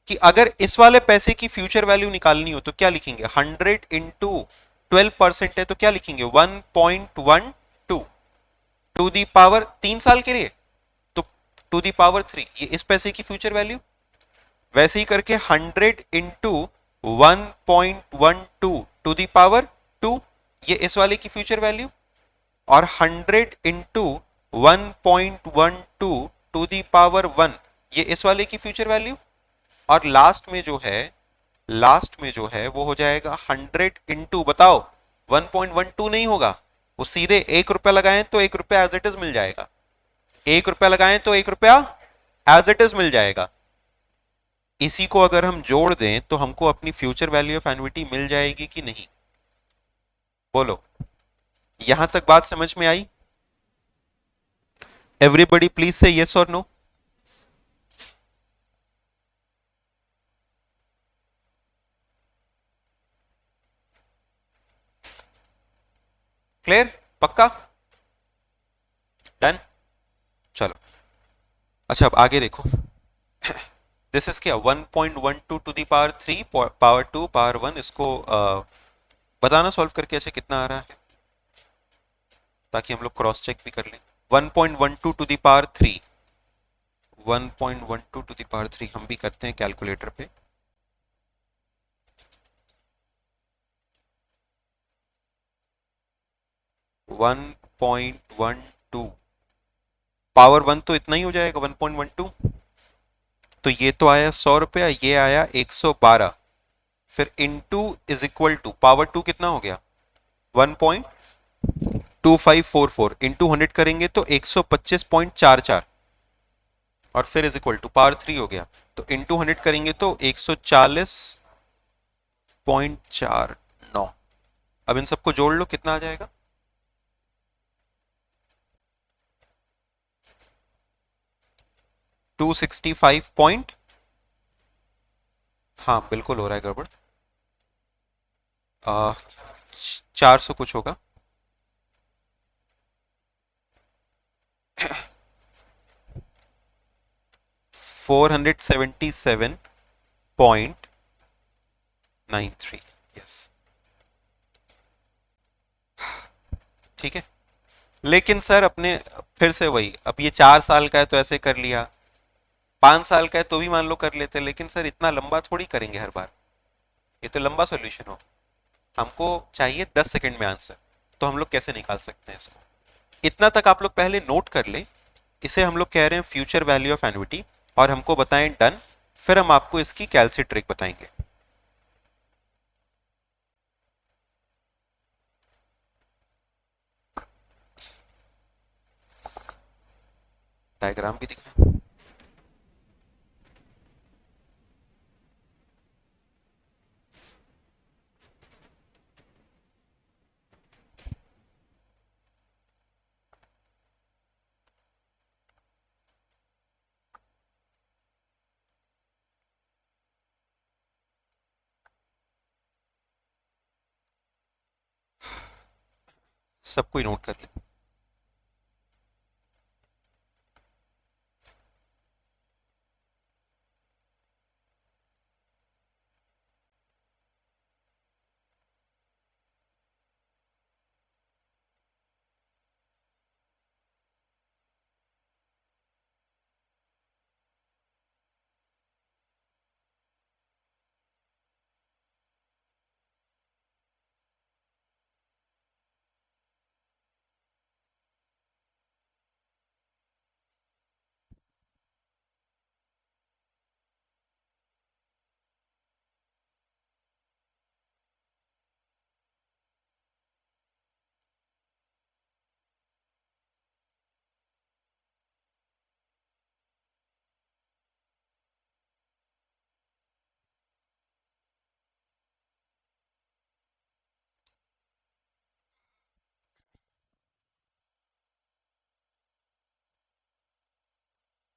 कि अगर इस वाले पैसे की फ्यूचर वैल्यू निकालनी हो तो क्या लिखेंगे, 100 इंटू 12% है तो क्या लिखेंगे, 1.12 टू दी पावर 3 साल के लिए, तो टू दी पावर 3, ये इस पैसे की फ्यूचर वैल्यू। वैसे ही करके 100 इंटू 1.12 टू दी पावर 2, ये इस वाले की फ्यूचर वैल्यू, और 100 इंटू 1.12 टू दी पावर 1, ये इस वाले की फ्यूचर वैल्यू, और लास्ट में जो है वो हो जाएगा 100 इंटू, बताओ 1.12 नहीं होगा, वो सीधे 1 रुपया लगाएं तो 1 रुपया एज इट इज मिल जाएगा, 1 रुपया लगाएं तो 1 रुपया एज इट इज मिल जाएगा। इसी को अगर हम जोड़ दें तो हमको अपनी फ्यूचर वैल्यू ऑफ एन्युटी मिल जाएगी कि नहीं, बोलो। यहां तक बात समझ में आई? एवरीबडी प्लीज से यस और नो। क्लियर? पक्का? डन? चलो अच्छा, अब आगे देखो। दिस इज क्या, 1.12 to the power 3 power 2 power 1, इसको बताना सॉल्व करके अच्छा कितना आ रहा है, ताकि हम लोग क्रॉस चेक भी कर लें। 1.12 to the power 3, 1.12 to the power 3 हम भी करते हैं कैलकुलेटर पे। One point one two power 1 तो इतना ही हो जाएगा, 1.12, तो ये तो आया 100 रुपया, ये आया 112, फिर into is equal to power 2 कितना हो गया, 1.2544, इंटू 100 करेंगे तो 125.44, और फिर इज इक्वल टू पावर 3 हो गया, तो इंटू 100 करेंगे तो 140.49। अब इन सबको जोड़ लो, कितना आ जाएगा, 265 पॉइंट, हाँ बिल्कुल हो रहा है गड़बड़, 400 कुछ होगा, 477.93, यस ठीक है। लेकिन सर अपने फिर से वही, अब ये 4 साल का है तो ऐसे कर लिया, 5 साल का है तो भी मान लो कर लेते, लेकिन सर इतना लंबा थोड़ी करेंगे हर बार, ये तो लंबा सॉल्यूशन हो, हमको चाहिए 10 सेकंड में आंसर, तो हम लोग कैसे निकाल सकते हैं इसको। इतना तक आप लोग पहले नोट कर ले, इसे हम लोग कह रहे हैं फ्यूचर वैल्यू ऑफ एन्युटी, और हमको बताएं डन, फिर हम आपको इसकी कैलसी ट्रिक बताएंगे। डायग्राम भी दिखाएं। सब कोई नोट कर ले।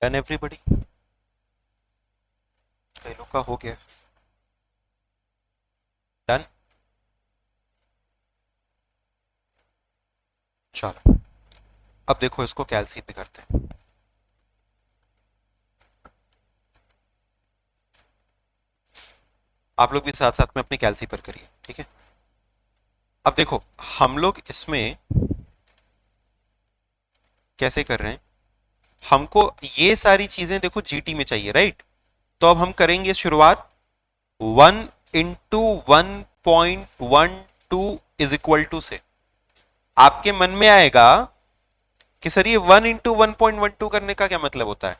डन एवरीबॉडी, कई लोग का हो गया, डन। चलो अब देखो इसको कैलसी पे करते हैं। आप लोग भी साथ साथ में अपनी कैलसी पर करिए, ठीक है। अब देखो हम लोग इसमें कैसे कर रहे हैं, हमको ये सारी चीजें देखो जीटी में चाहिए, राइट, तो अब हम करेंगे शुरुआत 1 इंटू 1 1.12 इज इक्वल टू से आपके मन में आएगा कि सर ये 1 इंटू 1.12 करने का क्या मतलब होता है।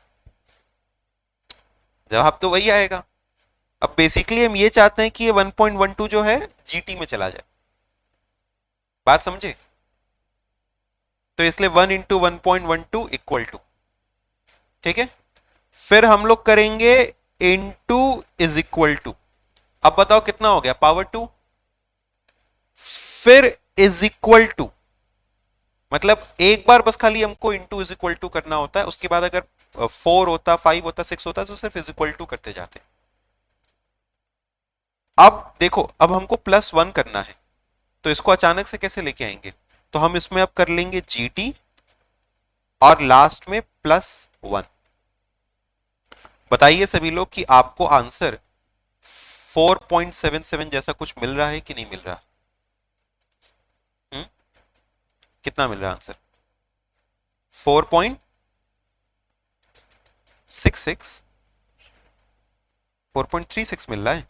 जवाब तो वही आएगा। अब बेसिकली हम ये चाहते हैं कि ये 1.12 जो है जीटी में चला जाए। बात समझे? तो इसलिए 1 इंटू 1.12 इक्वल टू, ठीक है। फिर हम लोग करेंगे इंटू इज इक्वल टू। अब बताओ कितना हो गया, पावर 2। फिर इज इक्वल टू, मतलब एक बार बस खाली हमको इंटू इज इक्वल टू करना होता है। उसके बाद अगर 4 होता, 5 होता, 6 होता तो सिर्फ इज इक्वल टू करते जाते। अब देखो, अब हमको +1 करना है तो इसको अचानक से कैसे लेके आएंगे। तो हम इसमें अब कर लेंगे जीटी और लास्ट में +1। बताइए सभी लोग कि आपको आंसर 4.77 जैसा कुछ मिल रहा है कि नहीं मिल रहा। हुँ? कितना मिल रहा है आंसर? 4.66, 4.36 मिल रहा है।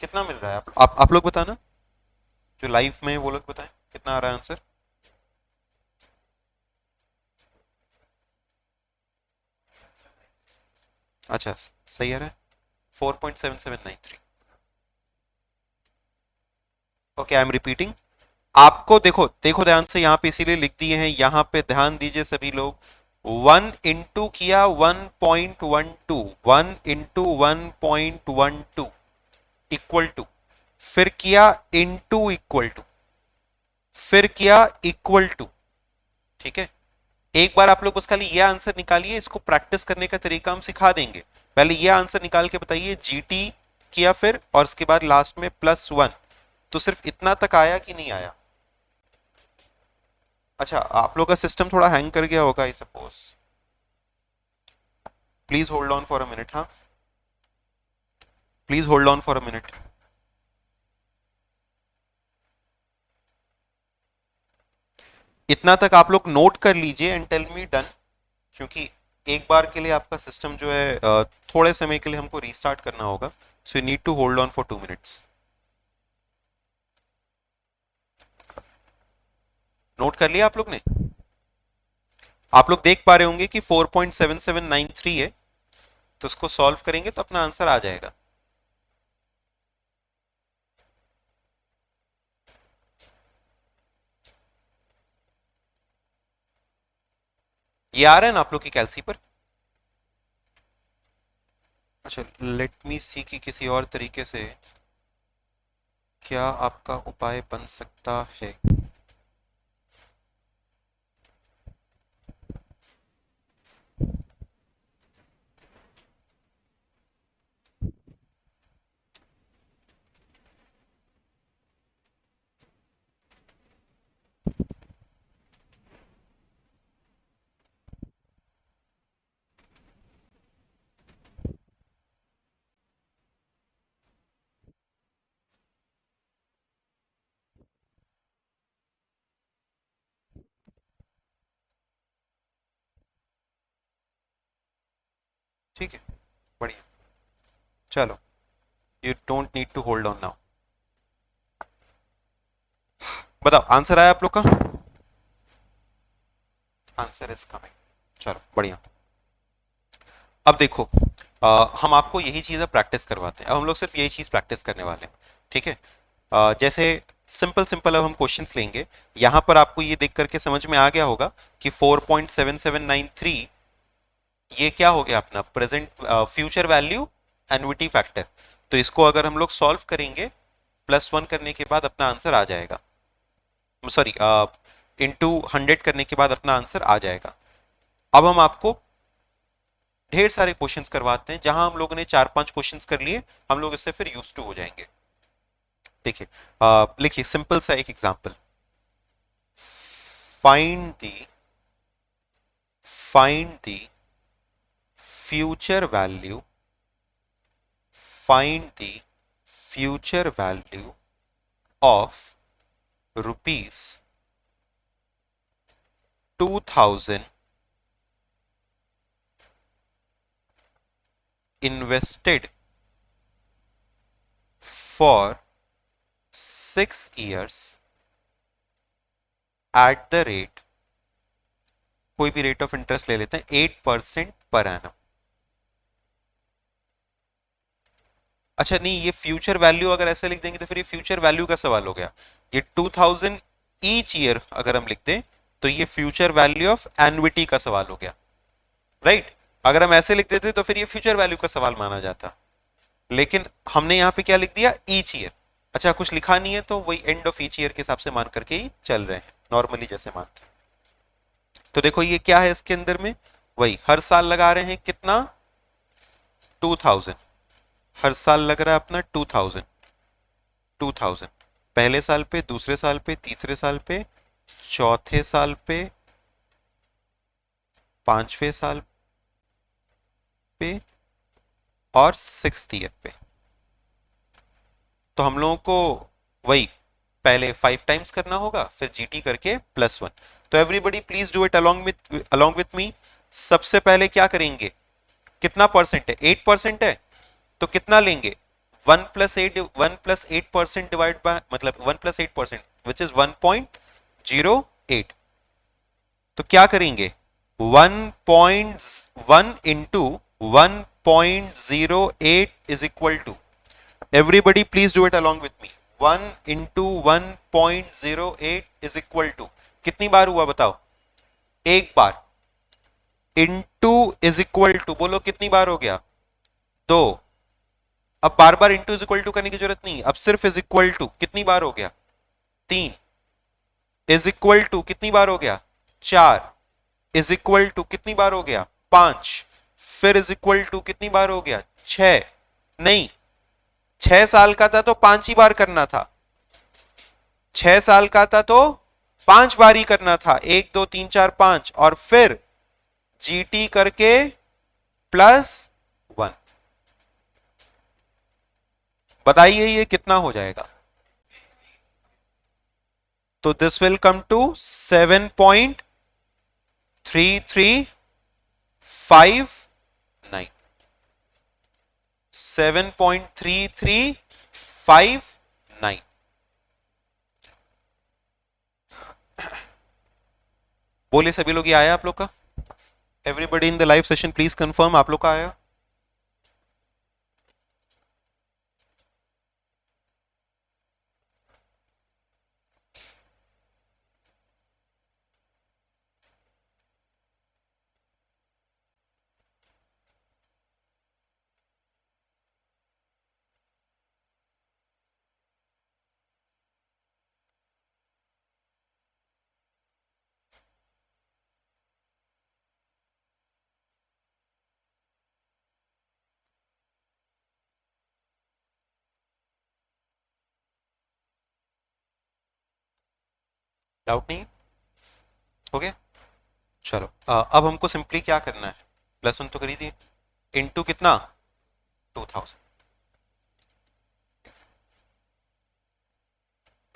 कितना मिल रहा है? आप लोग बताना, जो लाइव में वो लोग बताएं कितना आ रहा है आंसर। अच्छा, सही आ रहा है, 4.7793। Okay, I am repeating. आपको देखो देखो ध्यान से, यहाँ पे इसीलिए लिख दिए हैं, यहाँ पे ध्यान दीजिए सभी लोग। 1 इंटू किया 1.12, 1 इंटू 1.12 इक्वल टू, फिर किया इंटू इक्वल टू, फिर किया इक्वल टू, ठीक है। एक बार आप लोग बस खाली ये आंसर निकालिए, इसको प्रैक्टिस करने का तरीका हम सिखा देंगे। पहले ये आंसर निकाल के बताइए, जीटी किया फिर, और उसके बाद लास्ट में +1। तो सिर्फ इतना तक आया कि नहीं आया? अच्छा, आप लोग का सिस्टम थोड़ा हैंग कर गया होगा I suppose. Please hold on for a minute. हाँ, please hold on for a minute. इतना तक आप लोग नोट कर लीजिए एंड टेल मी डन, क्योंकि एक बार के लिए आपका सिस्टम जो है थोड़े समय के लिए हमको रीस्टार्ट करना होगा। So you need to hold on for 2 minutes. Note कर लिया आप लोग ने? आप लोग देख पा रहे होंगे कि 4.7793 है, तो उसको सॉल्व करेंगे तो अपना आंसर आ जाएगा। ये आ रहा है ना आप लोग की कैलसी पर? अच्छा, लेट मी सी कि किसी और तरीके से क्या आपका उपाय बन सकता है। ठीक है, बढ़िया। चलो, you don't need to hold on now. बताओ, आंसर आया आप लोग का? Answer is coming. चलो, बढ़िया। अब देखो, हम आपको यही चीज़ प्रैक्टिस करवाते हैं। अब हम लोग सिर्फ यही चीज़ प्रैक्टिस करने वाले हैं, ठीक है। जैसे सिंपल सिंपल अब हम क्वेश्चंस लेंगे। यहाँ पर आपको ये देख करके समझ में आ गया होगा कि 4.7793 ये क्या हो गया अपना present future value annuity factor. तो इसको अगर हम लोग सॉल्व करेंगे, +1 करने के बाद अपना आंसर आ जाएगा। सॉरी, इंटू 100 करने के बाद अपना आंसर आ जाएगा। अब हम आपको ढेर सारे क्वेश्चंस करवाते हैं, जहां हम लोगों ने 4-5 क्वेश्चंस कर लिए, हम लोग इससे फिर यूज टू हो जाएंगे। देखिए, लिखिए सिंपल सा एक example. Find the future value find the future value of ₹2000 invested for 6 years at the rate, कोई भी रेट ऑफ इंटरेस्ट ले लेते हैं, 8% पर एनम। अच्छा नहीं, ये फ्यूचर वैल्यू अगर ऐसे लिख देंगे तो फिर ये फ्यूचर वैल्यू का सवाल हो गया। ये 2000 ईच ईयर अगर हम लिखते हैं तो ये फ्यूचर वैल्यू ऑफ एन्युटी का सवाल हो गया, राइट। अगर हम ऐसे लिख देते तो फिर ये फ्यूचर वैल्यू का सवाल माना जाता, लेकिन हमने यहाँ पे क्या लिख दिया, ईच ईयर। अच्छा कुछ लिखा नहीं है तो वही एंड ऑफ ईच ईयर के हिसाब से मान करके ही चल रहे हैं, नॉर्मली जैसे मानते हैं। तो देखो ये क्या है इसके अंदर में, वही हर साल लगा रहे हैं कितना, 2000। हर साल लग रहा है अपना 2000, 2000 पहले साल पे, दूसरे साल पे, तीसरे साल पे, चौथे साल पे, पांचवें साल पे और 6th ईयर पे। तो हम लोगों को वही पहले 5 टाइम्स करना होगा, फिर जीटी करके +1। तो everybody please do it along with मी। सबसे पहले क्या करेंगे, कितना परसेंट है, 8% है, तो कितना लेंगे, 1+8% डिवाइड बाय, मतलब 1+8% विच इज 1.08। तो क्या करेंगे, 1.1 into 1.08 is equal to, everybody please do it along with me, 1 into 1.08 is equal to, कितनी बार हुआ बताओ, एक बार, इंटू इज इक्वल टू, बोलो कितनी बार हो गया, 2। अब बार बार इंटू इज इक्वल टू करने की जरूरत नहीं, अब सिर्फ इज इक्वल टू, कितनी बार हो गया, 3। इज इक्वल टू कितनी बार हो गया, 4। इज इक्वल टू कितनी बार हो गया, 5। फिर इज इक्वल टू कितनी बार हो गया, 6। नहीं, 6 साल का था तो 5 ही बार करना था, 6 साल का था तो 5 बार ही करना था, 1 2 3 4 5, और फिर जीटी करके +1। बताइए ये कितना हो जाएगा, तो दिस विल कम टू 7.3359, 7.3359। बोले सभी लोग, ये आया आप लोग का, everybody in the live session please confirm आप लोग का आया। डाउट नहीं हो गया, चलो अब हमको सिंपली क्या करना है, +1 तो कर ही दिए, इंटू कितना, 2000।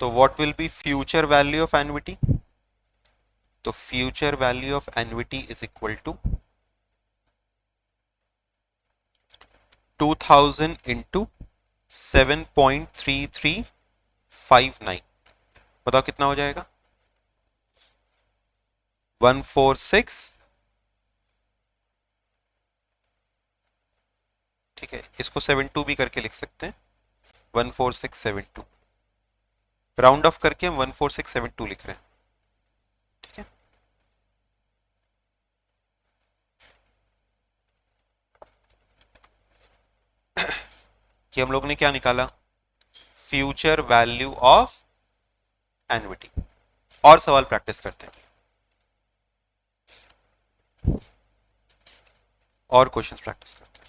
तो what will be future value of annuity, तो future value of annuity is equal to 2000 into 7.3359, बताओ कितना हो जाएगा, 146। ठीक है, इसको 72 भी करके लिख सकते हैं, 14672, राउंड ऑफ करके हम 14672 लिख रहे हैं, ठीक है। कि हम लोग ने क्या निकाला, फ्यूचर वैल्यू ऑफ एन्युटी। और सवाल प्रैक्टिस करते हैं, और क्वेश्चंस प्रैक्टिस करते हैं।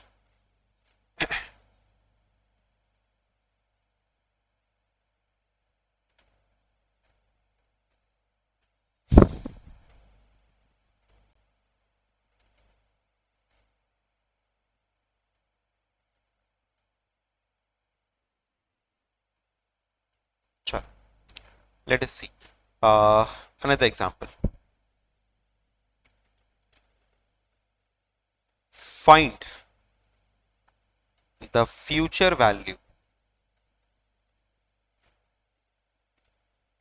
चलो let us see another example. Find the future value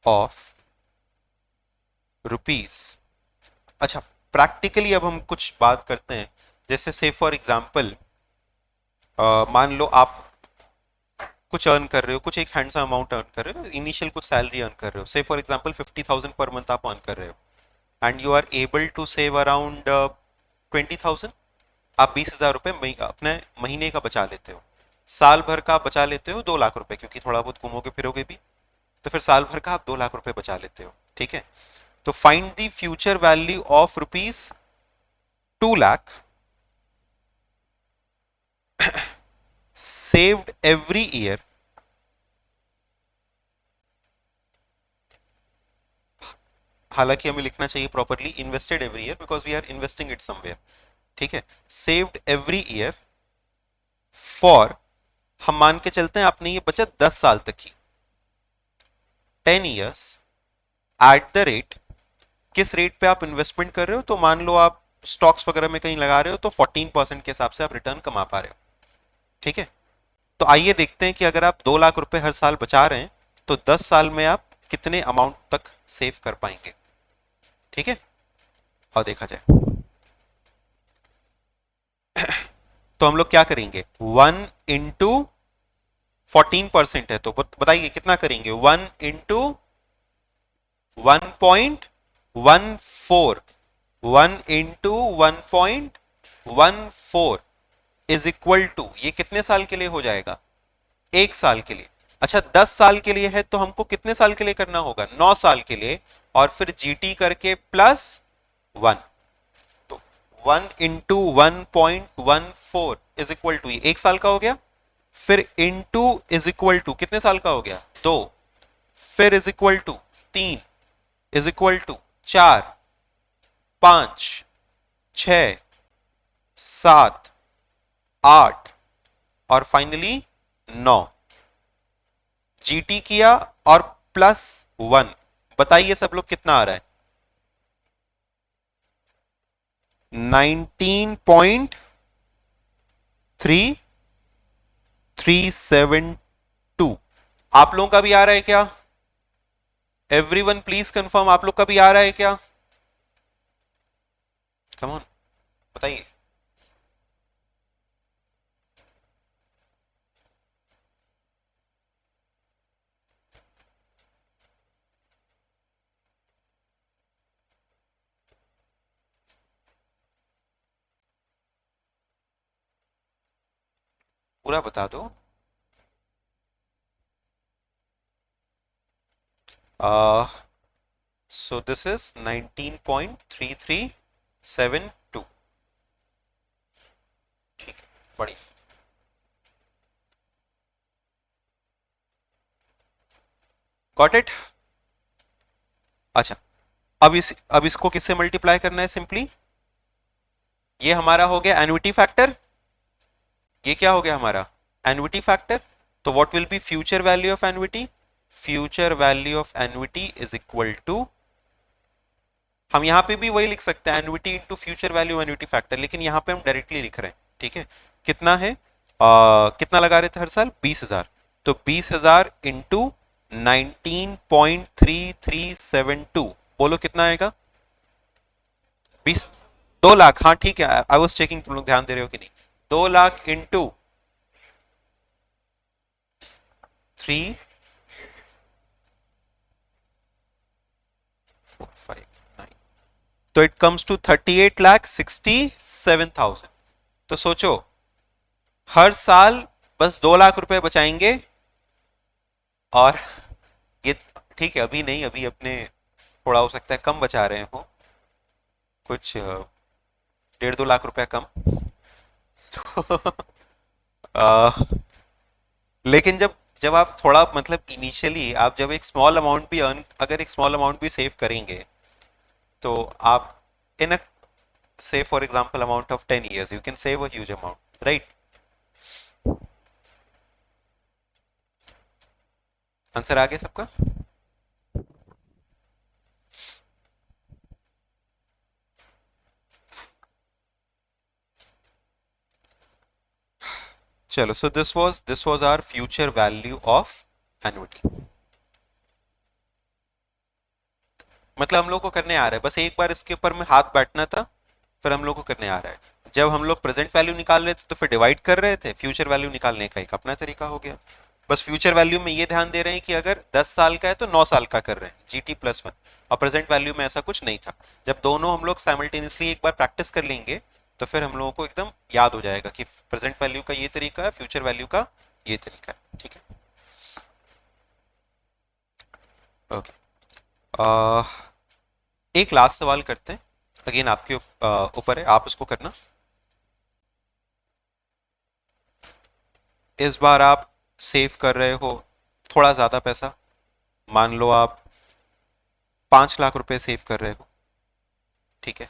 of rupees. अच्छा, प्रैक्टिकली अब हम कुछ बात करते हैं। जैसे से फॉर एग्जांपल मान लो आप कुछ अर्न कर रहे हो, कुछ एक हैंडसम अमाउंट अर्न कर रहे हो, इनिशियल कुछ सैलरी अर्न कर रहे हो, से फॉर एग्जांपल 50,000 पर मंथ आप अर्न कर रहे हो, and you are able to save around 20,000। आप 20,000 रुपये अपने महीने का बचा लेते हो, साल भर का आप बचा लेते हो 2 लाख रुपए, क्योंकि थोड़ा बहुत घूमोगे फिरोगे भी, तो फिर साल भर का आप 2 लाख रुपए बचा लेते हो। ठीक है, तो find the future value of rupees 2 lakh saved every year, हालांकि हमें लिखना चाहिए properly invested every year because we are investing it somewhere. ठीक है, सेव्ड एवरी ईयर फॉर, हम मान के चलते हैं आपने ये बचत 10 साल तक की, 10 years एट द रेट, किस रेट पे आप इन्वेस्टमेंट कर रहे हो, तो मान लो आप स्टॉक्स वगैरह में कहीं लगा रहे हो तो 14% के हिसाब से आप रिटर्न कमा पा रहे हो। ठीक है, तो आइए देखते हैं कि अगर आप 2 लाख रुपए हर साल बचा रहे हैं तो 10 साल में आप कितने अमाउंट तक सेव कर पाएंगे। ठीक है, और देखा जाए तो हम लोग क्या करेंगे, 1 इंटू 14% है, तो बताइए कितना करेंगे, 1 into 1.14, 1 into 1.14 is equal to, ये कितने साल के लिए हो जाएगा, 1 साल के लिए। अच्छा, 10 साल के लिए है तो हमको कितने साल के लिए करना होगा, 9 साल के लिए, और फिर जीटी करके +1, तो 1 इंटू 1.14 इज इक्वल टू, ये 1 साल का हो गया, फिर इंटू इज इक्वल टू कितने साल का हो गया, 2, फिर is equal to 3, is equal to 4, 5, 6, 7, 8 और फाइनली 9, जीटी किया और +1, बताइए सब लोग कितना आ रहा है, 19.3372। आप लोगों का भी आ रहा है क्या, एवरीवन प्लीज कंफर्म, आप लोग का भी आ रहा है क्या, कम ऑन बताइए। पूरा बता दो। So this is 19.3372। ठीक है, बढ़िया। Got it. अच्छा, अब इसको किससे मल्टीप्लाई करना है, सिंपली ये हमारा हो गया एन्युटी फैक्टर, ये क्या हो गया हमारा एन्युटी फैक्टर, तो what will be future value of annuity, future value of annuity is equal to, हम यहां पे भी वही लिख सकते हैं annuity into future value annuity factor, लेकिन यहां पे हम डायरेक्टली लिख रहे हैं। ठीक है, कितना है, कितना लगा रहे थे हर साल 20,000, तो 20,000 इंटू 19.3372, बोलो कितना आएगा, 20, 2 लाख, हाँ ठीक है, आई वॉज चेकिंग तुम लोग ध्यान दे रहे हो कि नहीं, 2 लाख इंटू 3 4 5 9, तो इट कम्स टू 38,67,000। तो सोचो हर साल बस 2 लाख रुपए बचाएंगे, और ये ठीक है अभी नहीं, अभी अपने थोड़ा हो सकता है कम बचा रहे हो, कुछ 1.5-2 लाख रुपया कम तो लेकिन जब जब आप थोड़ा मतलब इनिशियली आप जब एक स्मॉल अमाउंट भी अर्न, अगर एक स्मॉल अमाउंट भी सेव करेंगे तो आप इन अ say for example amount of 10 years you can save a huge amount, right? Answer आ गया सबका। चलो, so this was our future value of annuity। मतलब हम लोग को करने आ रहा है, बस एक बार इसके ऊपर में हाथ बैठना था, फिर हम लोग को करने आ रहा है। जब हम लोग प्रेजेंट वैल्यू निकाल रहे थे तो फिर डिवाइड कर रहे थे, फ्यूचर वैल्यू निकालने का एक अपना तरीका हो गया। बस फ्यूचर वैल्यू में ये ध्यान दे रहे हैं कि अगर 10 साल का है तो 9 साल का कर रहे हैं, GT+1। और प्रेजेंट वैल्यू में ऐसा कुछ नहीं था। जब दोनों हम लोग साइमल्टेनियसली एक बार प्रैक्टिस कर लेंगे तो फिर हम लोगों को एकदम याद हो जाएगा कि प्रेजेंट वैल्यू का ये तरीका है, फ्यूचर वैल्यू का ये तरीका है। ठीक है, ओके। एक लास्ट सवाल करते हैं, अगेन आपके ऊपर है, आप उसको करना। इस बार आप सेव कर रहे हो थोड़ा ज़्यादा पैसा, मान लो आप 5 लाख रुपए सेव कर रहे हो। ठीक है,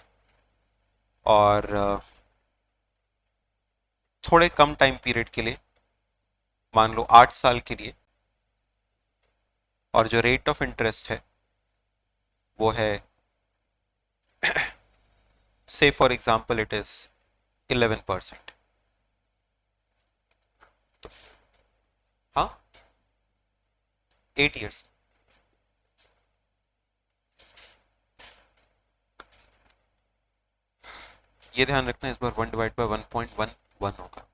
और थोड़े कम टाइम पीरियड के लिए, मान लो 8 साल के लिए, और जो रेट ऑफ इंटरेस्ट है वो है, से फॉर एग्जाम्पल इट इज 11%। तो हाँ, 8 ईयर्स। ये ध्यान रखना, इस बार 1/1.11 होगा।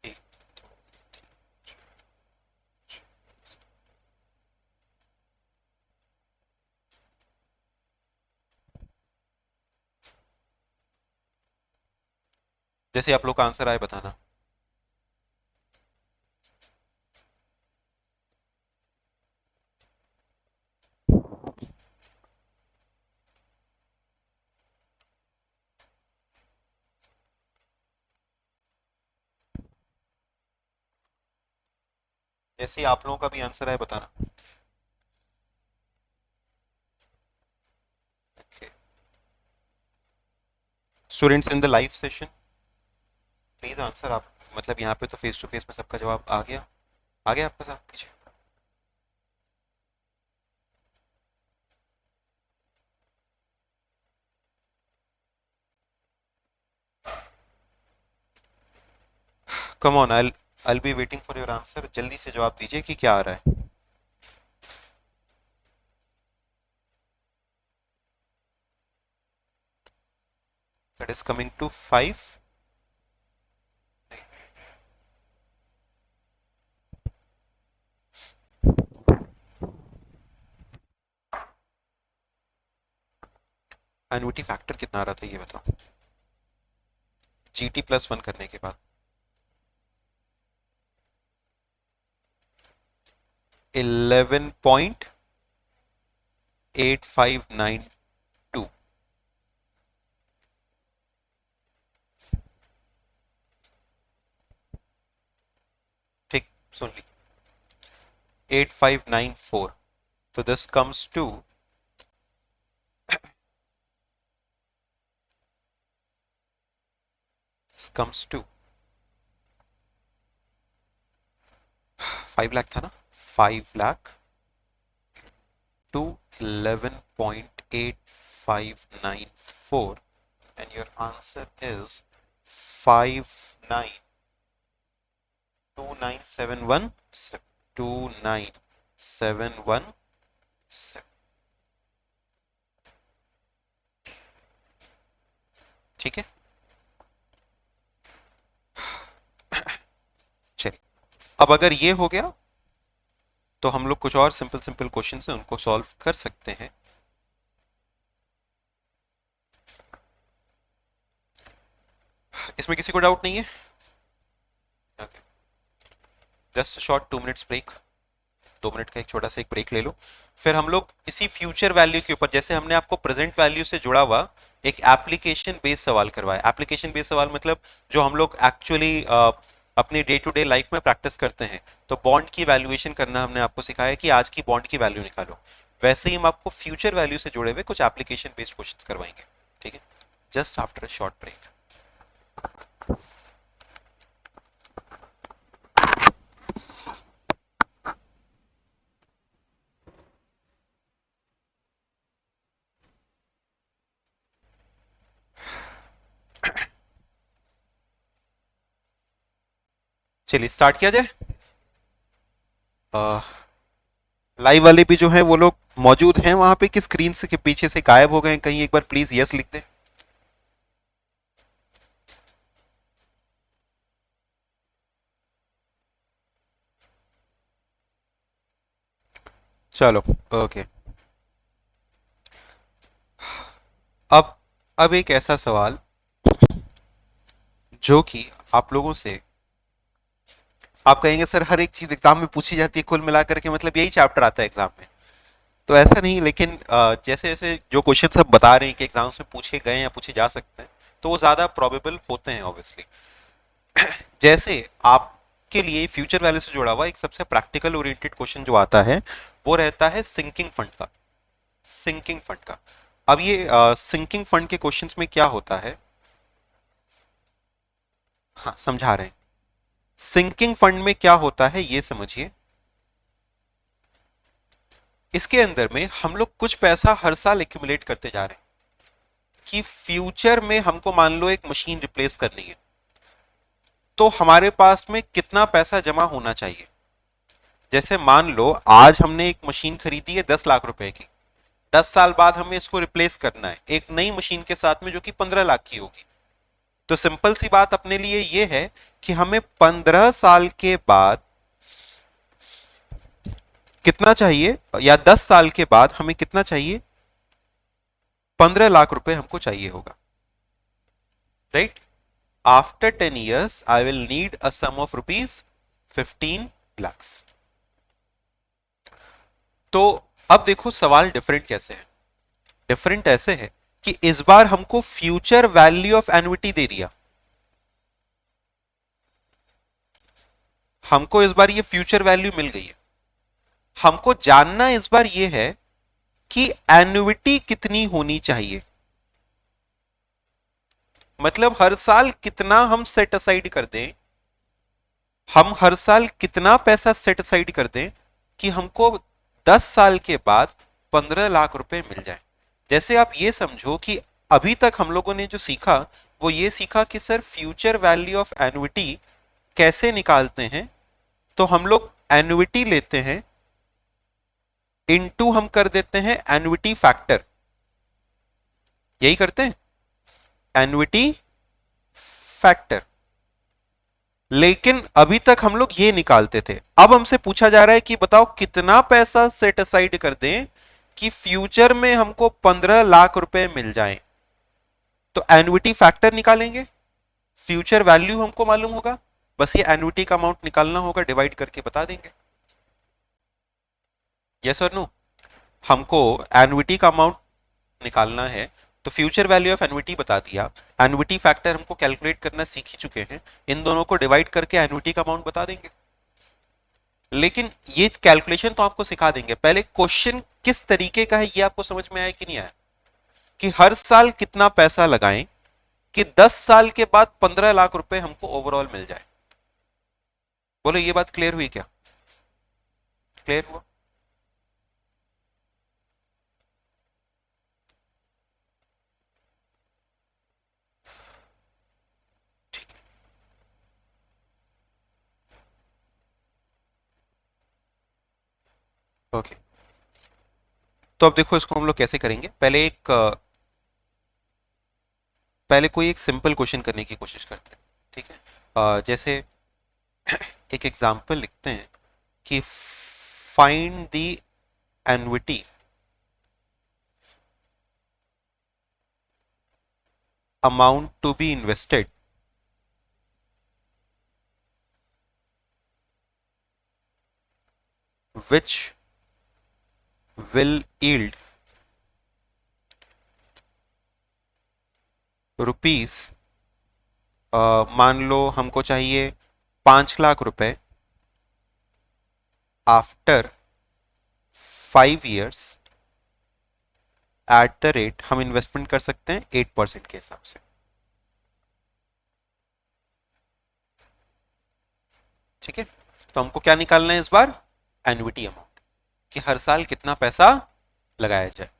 एक, दो, तीन, चार। जैसे आप लोग का आंसर आए बताना। जैसे ही आप लोगों का भी आंसर आए बताना। Students in the live session, please answer. आप मतलब यहाँ पे तो फेस टू फेस में सबका जवाब आ गया, आ गया आपका साहब पीछे। Come on, I be waiting for your answer. जल्दी से जवाब दीजिए कि क्या आ रहा है। That is coming to 5। Annuity factor कितना आ रहा था ये बताओ, GT+1 करने के बाद। 11.8592। ठीक, सुन ली, 8594। तो this comes to, this comes to 5 lakh था ना, 5 lakh to 11.8594, and your answer is 592971 29717। ठीक है, चलिए। अब अगर ये हो गया तो हम लोग कुछ और सिंपल सिंपल क्वेश्चन है उनको सॉल्व कर सकते हैं। इसमें किसी को डाउट नहीं है? Okay, just short 2 minutes break, 2 minute का एक छोटा सा एक ब्रेक ले लो। फिर हम लोग इसी फ्यूचर वैल्यू के ऊपर, जैसे हमने आपको प्रेजेंट वैल्यू से जुड़ा हुआ एक एप्लीकेशन बेस्ड सवाल करवाया। एप्लीकेशन बेस्ड सवाल मतलब जो हम लोग एक्चुअली अपने डे टू डे लाइफ में प्रैक्टिस करते हैं। तो बॉन्ड की वैल्यूएशन करना हमने आपको सिखाया कि आज की बॉन्ड की वैल्यू निकालो। वैसे ही हम आपको फ्यूचर वैल्यू से जुड़े हुए कुछ एप्लीकेशन बेस्ड क्वेश्चन करवाएंगे। ठीक है, just after a short break. चलिए स्टार्ट किया जाए। लाइव वाले भी जो हैं वो लोग मौजूद हैं वहां पे कि स्क्रीन से के पीछे से गायब हो गए हैं कहीं, एक बार प्लीज यस लिख दें। चलो ओके। अब अब एक ऐसा सवाल जो कि आप लोगों से, आप कहेंगे सर हर एक चीज एग्जाम में पूछी जाती है कुल मिलाकर के, मतलब यही चैप्टर आता है एग्जाम में। तो ऐसा नहीं, लेकिन जैसे जैसे जो क्वेश्चन सब बता रहे हैं कि एग्जाम्स में पूछे गए या पूछे जा सकते हैं, तो वो ज्यादा प्रोबेबल होते हैं ऑब्वियसली। जैसे आपके लिए फ्यूचर वैल्यू से जुड़ा हुआ एक सबसे प्रैक्टिकल ओरिएंटेड क्वेश्चन जो आता है वो रहता है सिंकिंग फंड का। सिंकिंग फंड का। अब ये सिंकिंग फंड के क्वेश्चंस में क्या होता है, हाँ समझा रहे हैं। सिंकिंग फंड में क्या होता है ये समझिए। इसके अंदर में हम लोग कुछ पैसा हर साल एक्यूमुलेट करते जा रहे हैं कि फ्यूचर में हमको मान लो एक मशीन रिप्लेस करनी है, तो हमारे पास में कितना पैसा जमा होना चाहिए। जैसे मान लो आज हमने एक मशीन खरीदी है 10 लाख रुपए की, 10 साल बाद हमें इसको रिप्लेस करना है एक नई मशीन के साथ में जो कि 15 लाख की होगी। तो सिंपल सी बात अपने लिए ये है कि हमें 15 साल के बाद कितना चाहिए, या 10 साल के बाद हमें कितना चाहिए, 15 लाख रुपए हमको चाहिए होगा, right. After 10 years I will need a sum of rupees 15 lakhs। तो अब देखो सवाल डिफरेंट कैसे है। डिफरेंट ऐसे है कि इस बार हमको फ्यूचर वैल्यू ऑफ एन्युटी दे दिया। हमको इस बार ये फ्यूचर वैल्यू मिल गई है। हमको जानना इस बार ये है कि एन्युटी कितनी होनी चाहिए, मतलब हर साल कितना हम सेट असाइड कर दें, हम हर साल कितना पैसा सेट असाइड कर दें कि हमको 10 साल के बाद 15 लाख रुपए मिल जाए। जैसे आप ये समझो कि अभी तक हम लोगों ने जो सीखा वो ये सीखा कि sir future value of annuity कैसे निकालते हैं। तो हम लोग एन्युटी लेते हैं, इनटू हम कर देते हैं एन्युटी फैक्टर, यही करते हैं एन्युटी फैक्टर। लेकिन अभी तक हम लोग ये निकालते थे, अब हमसे पूछा जा रहा है कि बताओ कितना पैसा सेट असाइड कर दें कि फ्यूचर में हमको 15 लाख रुपए मिल जाएं। तो एन्युटी फैक्टर निकालेंगे, फ्यूचर वैल्यू हमको मालूम होगा, बस ये एन्युटी का अमाउंट निकालना होगा, डिवाइड करके बता देंगे। यस और नो। हमको एन्युटी का अमाउंट निकालना है तो फ्यूचर वैल्यू ऑफ एन्युटी बता दिया, एन्युटी फैक्टर हमको कैलकुलेट करना सीख ही चुके हैं, इन दोनों को डिवाइड करके एन्युटी का अमाउंट बता देंगे। लेकिन ये कैलकुलेशन तो आपको सिखा देंगे, पहले क्वेश्चन किस तरीके का है ये आपको समझ में आया कि नहीं आया, कि हर साल कितना पैसा लगाएं कि 10 साल के बाद 15 लाख रुपए हमको ओवरऑल मिल जाए। बोलो ये बात क्लियर हुई क्या, क्लियर हुआ। ओके तो अब देखो इसको हम लोग कैसे करेंगे। पहले कोई एक सिंपल क्वेश्चन करने की कोशिश करते हैं, ठीक है। जैसे एक एग्जांपल लिखते हैं कि find the annuity amount to be invested which will yield rupees, मान लो हमको चाहिए 5 लाख रुपए after 5 years at the rate, हम इन्वेस्टमेंट कर सकते हैं 8% के हिसाब से, ठीक है। तो हमको क्या निकालना है इस बार, एन्युटी अमाउंट, कि हर साल कितना पैसा लगाया जाए।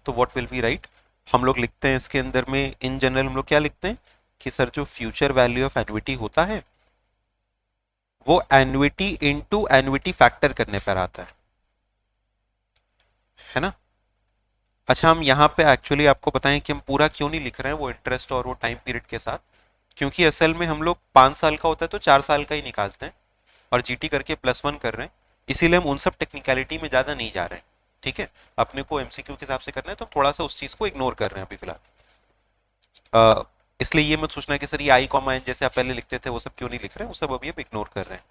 तो व्हाट विल बी राइट, हम लोग लिखते हैं इसके अंदर में इन जनरल हम लोग क्या लिखते हैं कि सर जो फ्यूचर वैल्यू ऑफ एन्युटी होता वो एन्युटी इनटू एन्युटी फैक्टर करने पर आता है ना। अच्छा, हम यहाँ पे एक्चुअली आपको बताएं कि हम पूरा क्यों नहीं लिख रहे हैं वो इंटरेस्ट और वो टाइम पीरियड के साथ, क्योंकि असल में हम लोग 5 साल का होता है तो 4 साल का ही निकालते हैं और जीटी करके +1 कर रहे हैं, इसीलिए हम उन सब टेक्निकलिटी में ज्यादा नहीं जा रहे हैं। ठीक है, अपने को एमसीक्यू के हिसाब से करना है तो थोड़ा सा उस चीज को इग्नोर कर रहे हैं अभी फिलहाल। इसलिए ये मत सोचना कि सर ये आई कॉमा एन जैसे आप पहले लिखते थे वो सब क्यों नहीं लिख रहे हैं, वो सब अभी आप इग्नोर कर रहे हैं।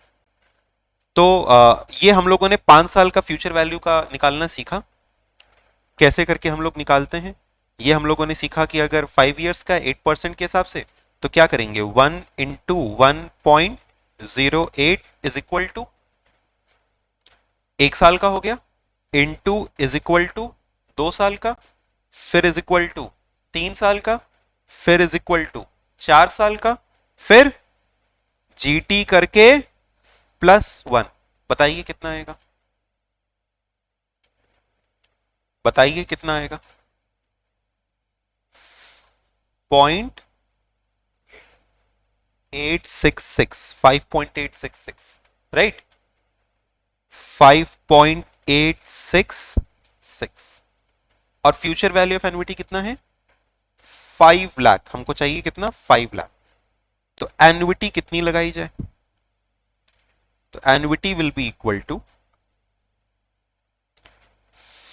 तो ये हम लोगों ने 5 साल का फ्यूचर वैल्यू का निकालना सीखा। कैसे करके हम लोग निकालते हैं ये हम लोगों ने सीखा कि अगर 5 इयर्स का 8% के हिसाब से तो क्या करेंगे, 1 इंटू 1.08 इज इक्वल टू 1 साल का हो गया, इंटू इज इक्वल टू 2 साल का, फिर इज इक्वल टू 3 साल का, फिर इज इक्वल टू 4 साल का, फिर जीटी करके +1। बताइए कितना आएगा, बताइए कितना आएगा। 0.866, 5.866, राइट, 5.866। और फ्यूचर वैल्यू ऑफ एन्युटी कितना है, 5 लाख। हमको चाहिए कितना, 5 लाख। तो एन्युटी कितनी लगाई जाए, तो annuity will be equal to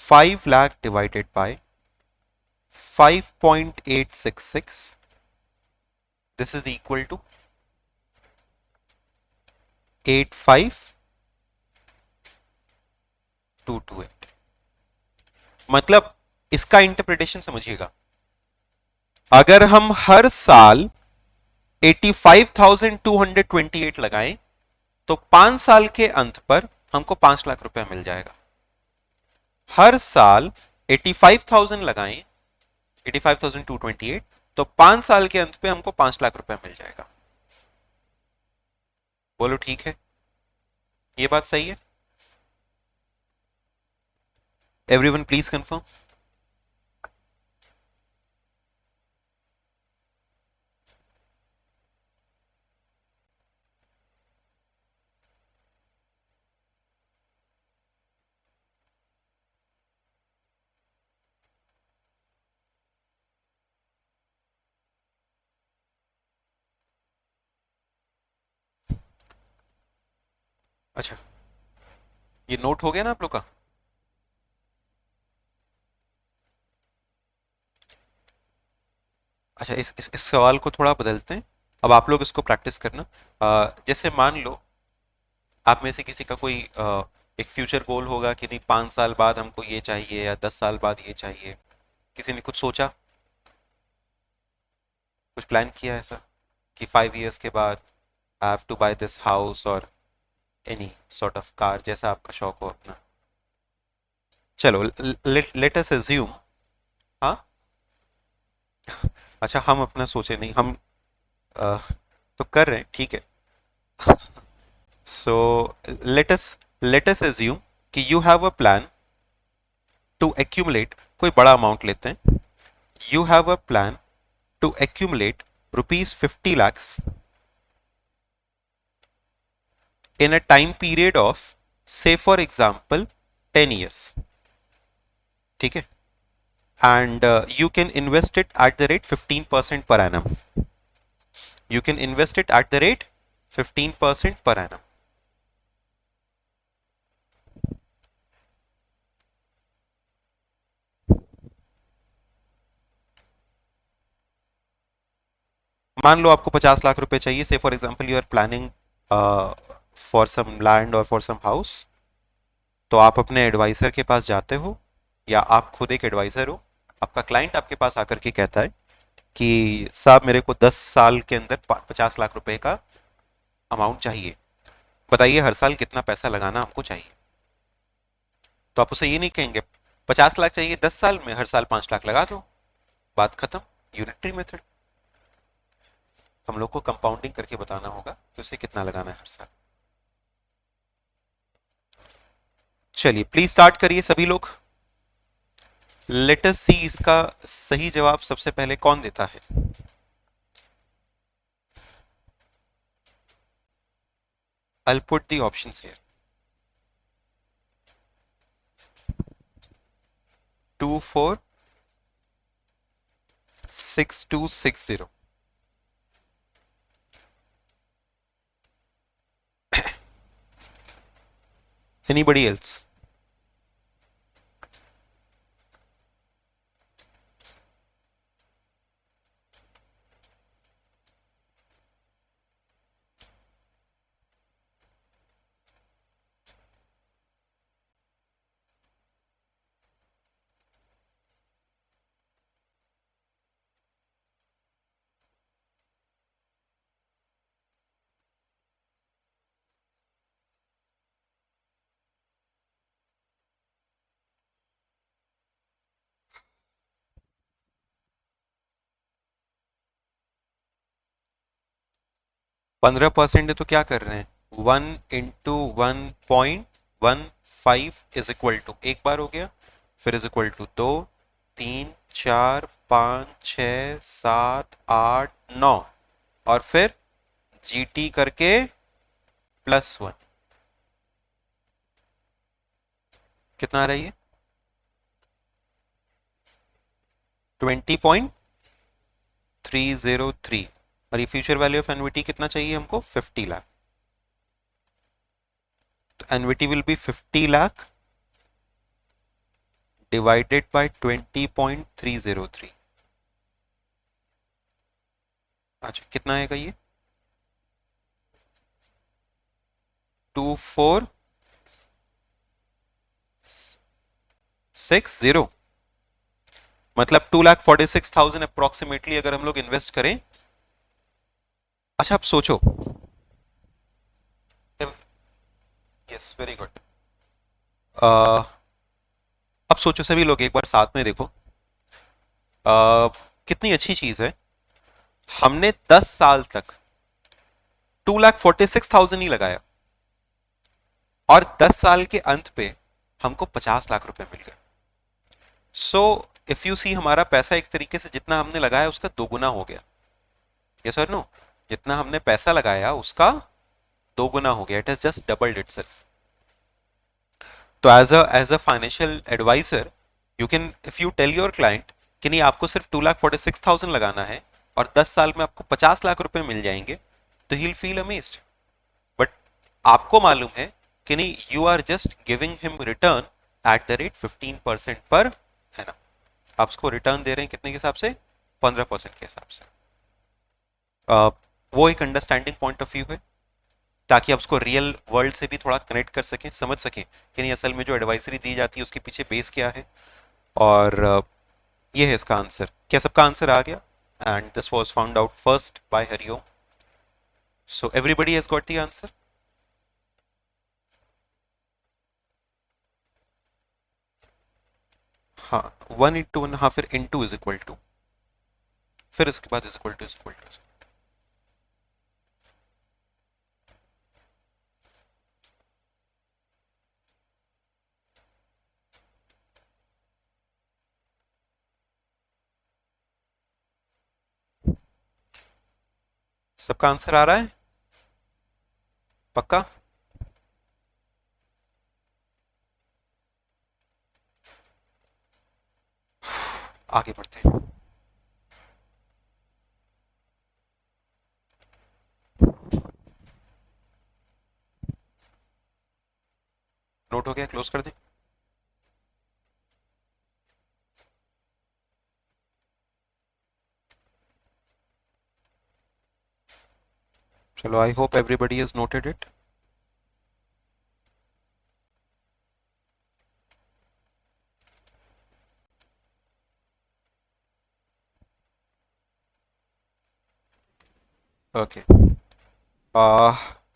5 lakh divided by 5.866, this is equal to 85228। मतलब इसका इंटरप्रिटेशन समझिएगा, अगर हम हर साल 85,228 लगाएं तो 5 साल के अंत पर हमको 5 लाख रुपया मिल जाएगा। हर साल 85,000 लगाएं, 85,228, तो 5 साल के अंत पे हमको 5 लाख रुपया मिल जाएगा। बोलो ठीक है, ये बात सही है? Everyone please confirm. अच्छा, ये नोट हो गया ना आप लोग का? अच्छा, इस सवाल को थोड़ा बदलते हैं, अब आप लोग इसको प्रैक्टिस करना। जैसे मान लो आप में से किसी का कोई एक फ्यूचर गोल होगा कि नहीं 5 साल बाद हमको ये चाहिए या 10 साल बाद ये चाहिए, किसी ने कुछ सोचा, कुछ प्लान किया ऐसा कि 5 इयर्स के बाद I have to buy this house और एनी सॉर्ट ऑफ कार, जैसा आपका शौक हो अपना। चलो लेट अस अज्यूम, हाँ, अच्छा हम अपना सोचे नहीं, हम तो कर रहे हैं, ठीक है। सो लेट अस अज्यूम कि you have a plan to accumulate, कोई बड़ा अमाउंट लेते हैं, you have a plan to accumulate ₹50 lakhs in a time period of, say for example, 10 years, ठीक है, and you can invest it at the rate 15% per annum, you can invest it at the rate 15% per annum। मान लो आपको 50 लाख रुपए चाहिए, say for example you are planning for some land और for some house, तो आप अपने adviser के पास जाते हो या आप खुद एक एडवाइजर हो, आपका क्लाइंट आपके पास आकर के कहता है कि साहब मेरे को 10 साल के अंदर 50 लाख रुपए का अमाउंट चाहिए, बताइए हर साल कितना पैसा लगाना हमको चाहिए। तो आप उसे ये नहीं कहेंगे 50 लाख चाहिए 10 साल में, हर साल 5 लाख लगा दो, बात खत्म। यूनिटरी मेथड, हम लोग को कंपाउंडिंग करके बताना होगा कि उसे कितना लगाना है हर साल। चलिए प्लीज स्टार्ट करिए सभी लोग। लेट अस सी इसका सही जवाब सबसे पहले कौन देता है। I'll put the options here. 246260. Anybody else? पंद्रह परसेंट है तो क्या कर रहे हैं? 1 into 1.15 इज इक्वल टू, एक बार हो गया, फिर इज इक्वल टू 2 3 4 5 6 7 8 9 और फिर GT करके +1। कितना आ रहा है ये? 20.303। और ये फ्यूचर वैल्यू ऑफ एनविटी कितना चाहिए हमको? 50 लाख। तो एनविटी will be 50 lakh divided bye 20.303। अच्छा कितना आएगा ये? 2460। मतलब 2,46,000 अप्रोक्सीमेटली अगर हम लोग इन्वेस्ट करें। अच्छा आप सोचो, यस वेरी गुड। अब सोचो सभी लोग एक बार साथ में देखो, कितनी अच्छी चीज है। हमने 10 साल तक 2,46,000 ही लगाया और 10 साल के अंत पे हमको 50 लाख रुपए मिल गए। सो इफ यू सी, हमारा पैसा एक तरीके से जितना हमने लगाया उसका दोगुना हो गया। यस और नो? जितना हमने पैसा लगाया उसका दोगुना हो गया। It has just doubled itself. तो as a financial advisor you can, if you tell your client कि नहीं आपको सिर्फ 2,46,000 लगाना है और 10 साल में आपको 50 लाख रुपए मिल जाएंगे, तो he will feel amazed. But आपको मालूम है कि नहीं, you are just giving him return at the rate 15% per annum. आप उसको रिटर्न दे रहे हैं कितने के हिसाब से? 15% के हिसाब से। वो एक अंडरस्टैंडिंग पॉइंट ऑफ व्यू है, ताकि आप उसको रियल वर्ल्ड से भी थोड़ा कनेक्ट कर सकें, समझ सकें कि नहीं असल में जो एडवाइजरी दी जाती है उसके पीछे बेस क्या है। और ये है इसका आंसर। क्या सबका आंसर आ गया? And this was found out first by Hariom. So everybody has got the answer. हाँ, 1 into 1, हाँ फिर into इज इक्वल टू, फिर इसके बाद is equal to is equal to. सबका आंसर आ रहा है? पक्का? आगे बढ़ते हैं। नोट हो गया? क्लोज कर दें? चलो, I hope everybody has noted it. Okay,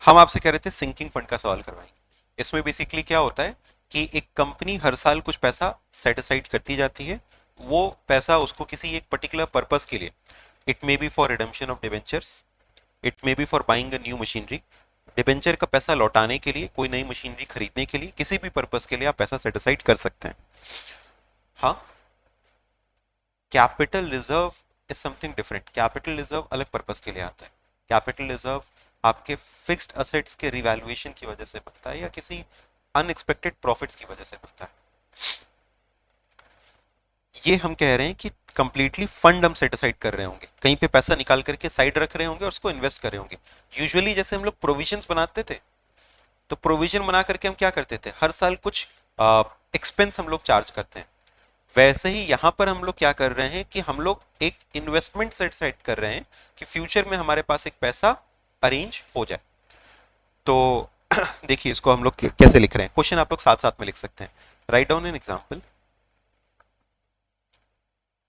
हम आपसे कह रहे थे सिंकिंग फंड का सवाल करवाएंगे। इसमें बेसिकली क्या होता है कि एक कंपनी हर साल कुछ पैसा सेट असाइड करती जाती है। वो पैसा उसको किसी एक पर्टिकुलर पर्पस के लिए, it may be for redemption of debentures, it may be for buying a new machinery. Debenture का पैसा लौटाने के लिए, कोई नई मशीनरी खरीदने के लिए, किसी भी पर्पस के लिए आप पैसा सेट असाइड कर सकते हैं। हाँ, capital reserve is something different. Capital reserve अलग पर्पस के लिए आता है। कैपिटल रिजर्व आपके फिक्स्ड असेट्स के रिवैल्यूएशन की वजह से बनता है या किसी अनएक्सपेक्टेड प्रॉफिट्स की वजह से बनता है। ये हम कह रहे हैं कि कंप्लीटली फंड हम सेट असाइड कर रहे होंगे, कहीं पे पैसा निकाल करके साइड रख रहे होंगे और उसको इन्वेस्ट कर रहे होंगे। यूजुअली जैसे हम लोग प्रोविजंस बनाते थे, तो प्रोविजन बना करके हम क्या करते थे, हर साल कुछ एक्सपेंस हम लोग चार्ज करते हैं। वैसे ही यहां पर हम लोग क्या कर रहे हैं कि हम लोग एक इन्वेस्टमेंट सेट कर रहे हैं कि फ्यूचर में हमारे पास एक पैसा अरेंज हो जाए। तो देखिए इसको हम लोग कैसे लिख रहे हैं, क्वेश्चन आप लोग साथ साथ में लिख सकते हैं। Write down an example.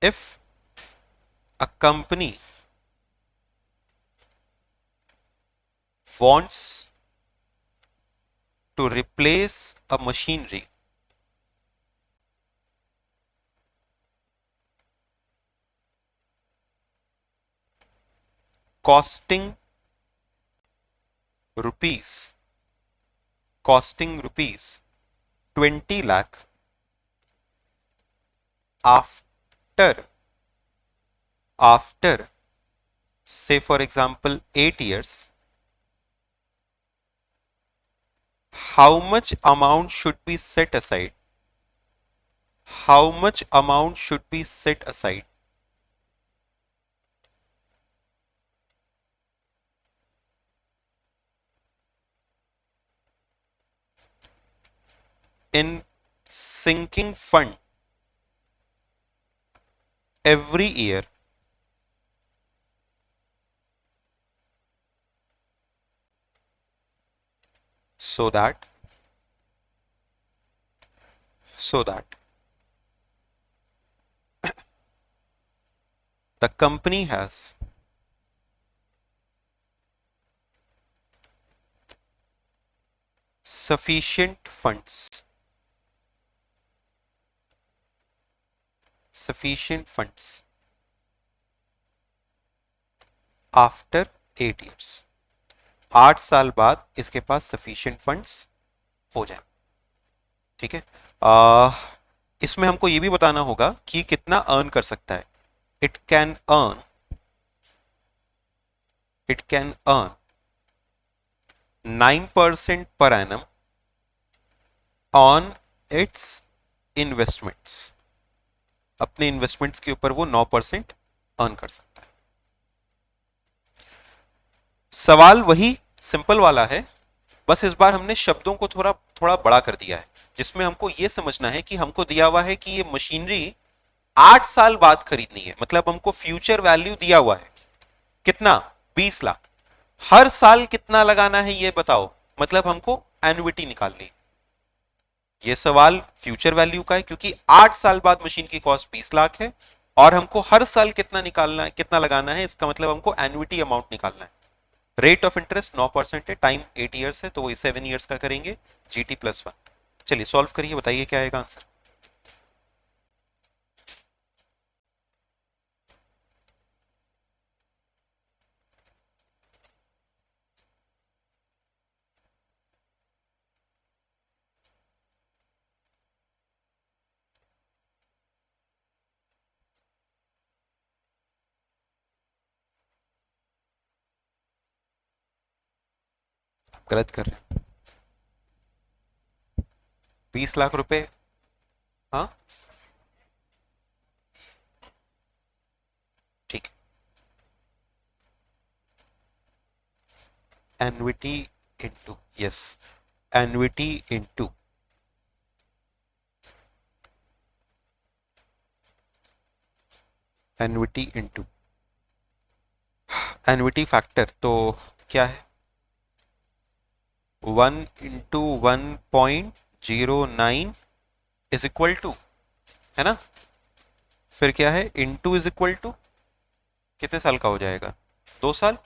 If a company wants to replace a machinery costing rupees 20 lakh after say for example 8 years, how much amount should be set aside? How much amount should be set aside in sinking fund every year so that the company has sufficient funds after 8 years। 8 साल बाद इसके पास sufficient funds हो जाए। ठीक है। इसमें हमको ये भी बताना होगा कि कितना अर्न कर सकता है। It can earn 9% per annum on it's investments. अपने इन्वेस्टमेंट्स के ऊपर वो 9% अर्न कर सकता है। सवाल वही सिंपल वाला है, बस इस बार हमने शब्दों को थोड़ा थोड़ा बड़ा कर दिया है, जिसमें हमको ये समझना है कि हमको दिया हुआ है कि ये मशीनरी 8 साल बाद खरीदनी है। मतलब हमको फ्यूचर वैल्यू दिया हुआ है कितना, 20 लाख। हर साल कितना लगाना है ये बताओ, मतलब हमको एन्युइटी निकालनी है। ये सवाल फ्यूचर वैल्यू का है क्योंकि 8 साल बाद मशीन की कॉस्ट 20 लाख है और हमको हर साल कितना निकालना है, कितना लगाना है, इसका मतलब हमको एन्युइटी अमाउंट निकालना है। रेट ऑफ इंटरेस्ट 9% है, टाइम 8 ईयर्स है, तो वही 7 ईयर्स का करेंगे, जीटी +1। चलिए सॉल्व करिए, बताइए क्या आएगा आंसर। आप गलत कर रहे हैं। 20 लाख रुपए, हाँ ठीक है। Annuity into, yes, annuity into annuity factor तो क्या है, 1 इंटू 1.09 इज इक्वल टू, है ना, फिर क्या है, इंटू इज इक्वल टू कितने साल का हो जाएगा, 2 साल,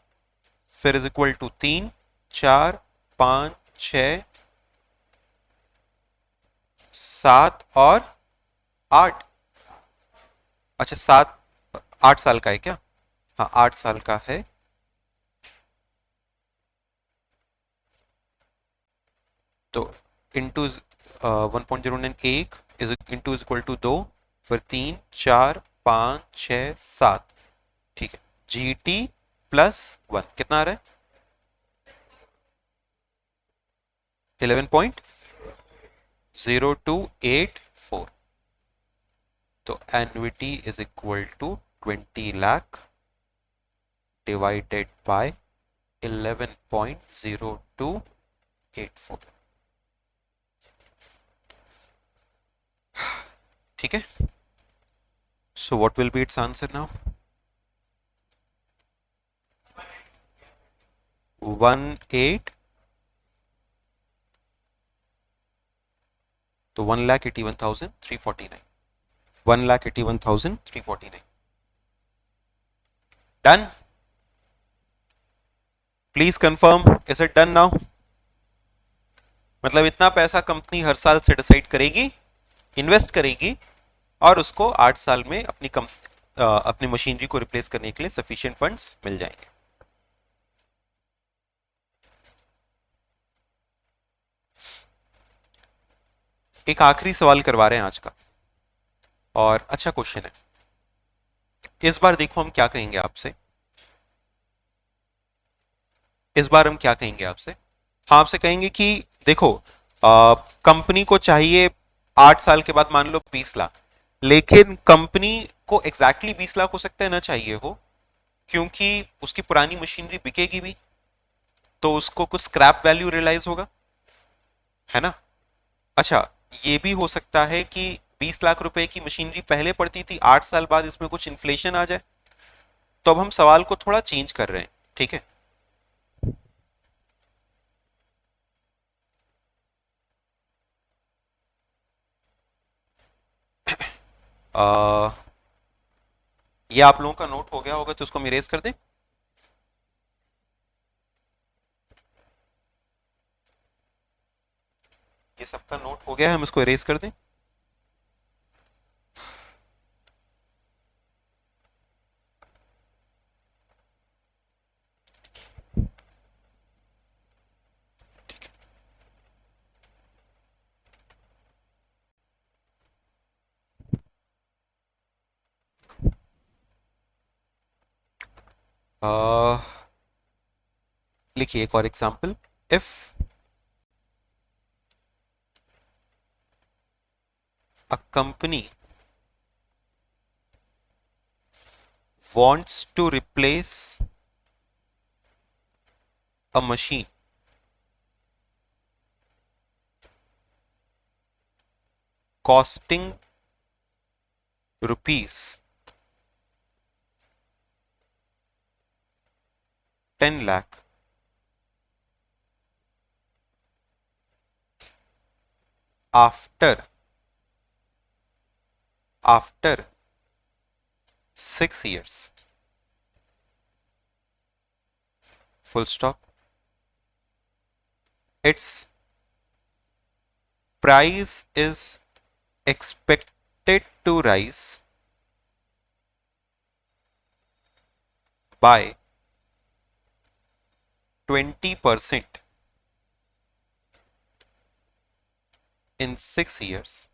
फिर इज इक्वल टू 3, 4, 5, 6, 7 और 8। अच्छा 7, 8 साल का है क्या, हाँ 8 साल का है। तो into 1.09 1 is into is equal to 2, फिर 3, 4, 5, 6, 7। ठीक है, GT +1 कितना आ रहा है, 11.0284। तो annuity is equal to 20 lakh divided by 11.0284। ठीक है, so what will be its answer now? 18, तो 1,81,349, 1,81,349। Done? Please confirm, is it done now? मतलब इतना पैसा कंपनी हर साल से डिसाइड करेगी, इन्वेस्ट करेगी, और उसको 8 साल में अपनी मशीनरी को रिप्लेस करने के लिए सफिशिएंट फंड्स मिल जाएंगे। एक आखिरी सवाल करवा रहे हैं आज का, और अच्छा क्वेश्चन है। इस बार देखो हम क्या कहेंगे आपसे, इस बार हम क्या कहेंगे आपसे? हाँ, आपसे कहेंगे कि देखो, कंपनी को चाहिए 8 साल के बाद मान लो 20 लाख, लेकिन कंपनी को एग्जैक्टली 20 लाख हो सकता है ना चाहिए हो, क्योंकि उसकी पुरानी मशीनरी बिकेगी भी, तो उसको कुछ स्क्रैप वैल्यू रियलाइज होगा, है ना? अच्छा, ये भी हो सकता है कि 20 लाख रुपए की मशीनरी पहले पड़ती थी, 8 साल बाद इसमें कुछ इन्फ्लेशन आ जाए। तो अब हम सवाल को थोड़ा चेंज कर रहे हैं, ठीक है? आ, ये आप लोगों का नोट हो गया होगा, तो उसको हम इरेज कर दें। ये सबका नोट हो गया है, हम इसको इरेज कर दें। आ, लिखिए एक और example. If a company wants to replace a machine costing rupees 10 lakh after 6 years, full stop. Its price is expected to rise by 20% in 6 years,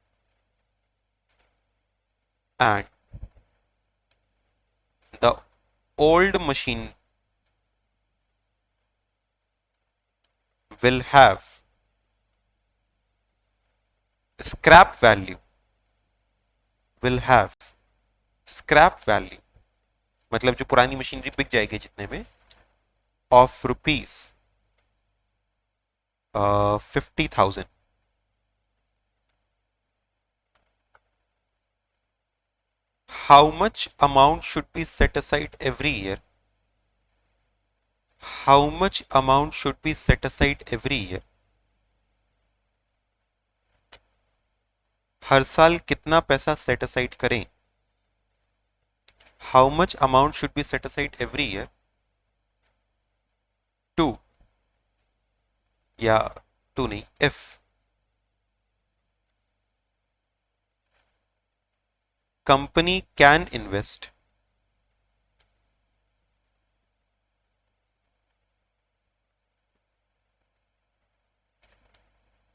and the old machine will have scrap value will have scrap value, मतलब जो पुरानी machinery बिक जाएगी जितने में, of rupees 50,000। How much amount should be set aside every year? How much amount should be set aside every year? हर साल कितना पैसा सेट असाइड करें? How much amount should be set aside every year to, या to नहीं, if company can invest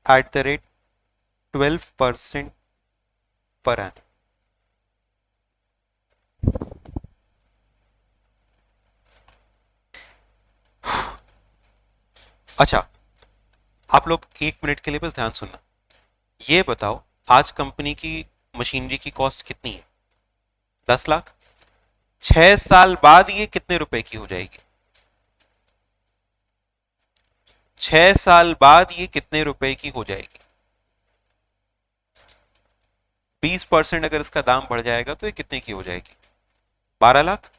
at the rate 12% per annum. अच्छा, आप लोग 1 minute के लिए बस ध्यान सुनना। ये बताओ आज कंपनी की मशीनरी की कॉस्ट कितनी है? 10 लाख। 6 साल बाद ये कितने रुपए की हो जाएगी? 6 साल बाद ये कितने रुपए की हो जाएगी? 20% अगर इसका दाम बढ़ जाएगा तो ये कितने की हो जाएगी? 12 लाख।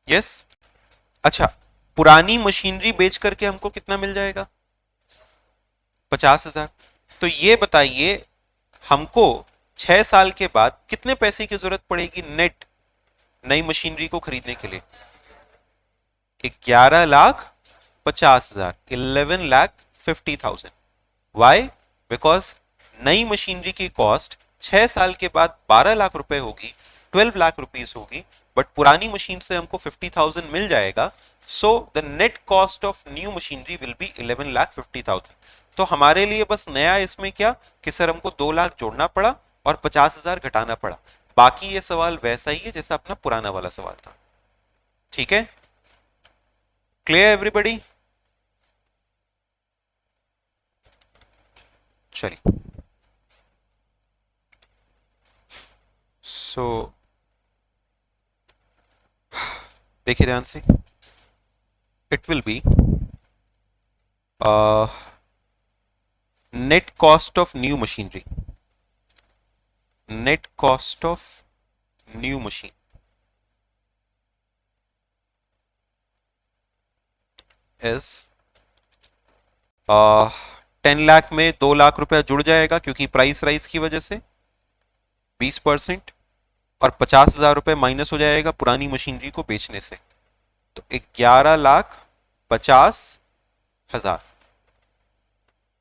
यस। अच्छा, पुरानी मशीनरी बेच करके हमको कितना मिल जाएगा? 50,000। तो ये बताइए हमको 6 साल के बाद कितने पैसे की जरूरत पड़ेगी नेट नई मशीनरी को खरीदने के लिए? 11,50,000, 11,50,000। वाई? बिकॉज नई मशीनरी की कॉस्ट 6 साल के बाद 12 लाख रुपए होगी, 12 लाख रुपीज होगी, बट पुरानी मशीन से हमको 50,000 मिल जाएगा। So the net cost of new machinery will be 11,50,000। तो हमारे लिए बस नया इसमें क्या कि सर हमको 2 लाख जोड़ना पड़ा और 50,000 घटाना पड़ा। बाकी ये सवाल वैसा ही है जैसा अपना पुराना वाला सवाल था। ठीक है, क्लियर एवरीबॉडी? चलिए, सो देखिए ध्यान से। It will be net cost of new machinery, net cost of new machine is 10 lakh में 2 लाख रुपया जुड़ जाएगा क्योंकि प्राइस राइज की वजह से 20%, और 50,000 रुपये माइनस हो जाएगा पुरानी मशीनरी को बेचने से। तो 11,50,000।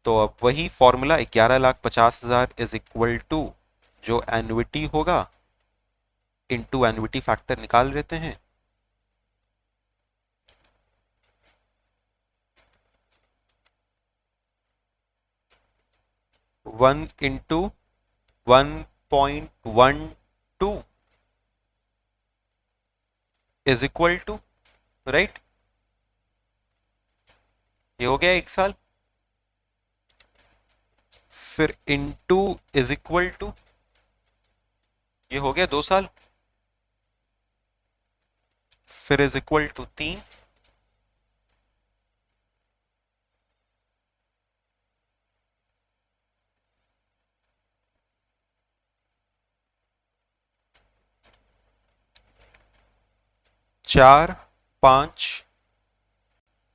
तो अब वही फॉर्मूला 11,50,000 इज इक्वल टू जो एन्युटी होगा इनटू एन्युटी फैक्टर निकाल लेते हैं। One into 1.12 is equal to, right, ये हो गया 1 साल। फिर इंटू इज इक्वल टू ये हो गया 2 साल। फिर इज इक्वल टू 3। चार, 5,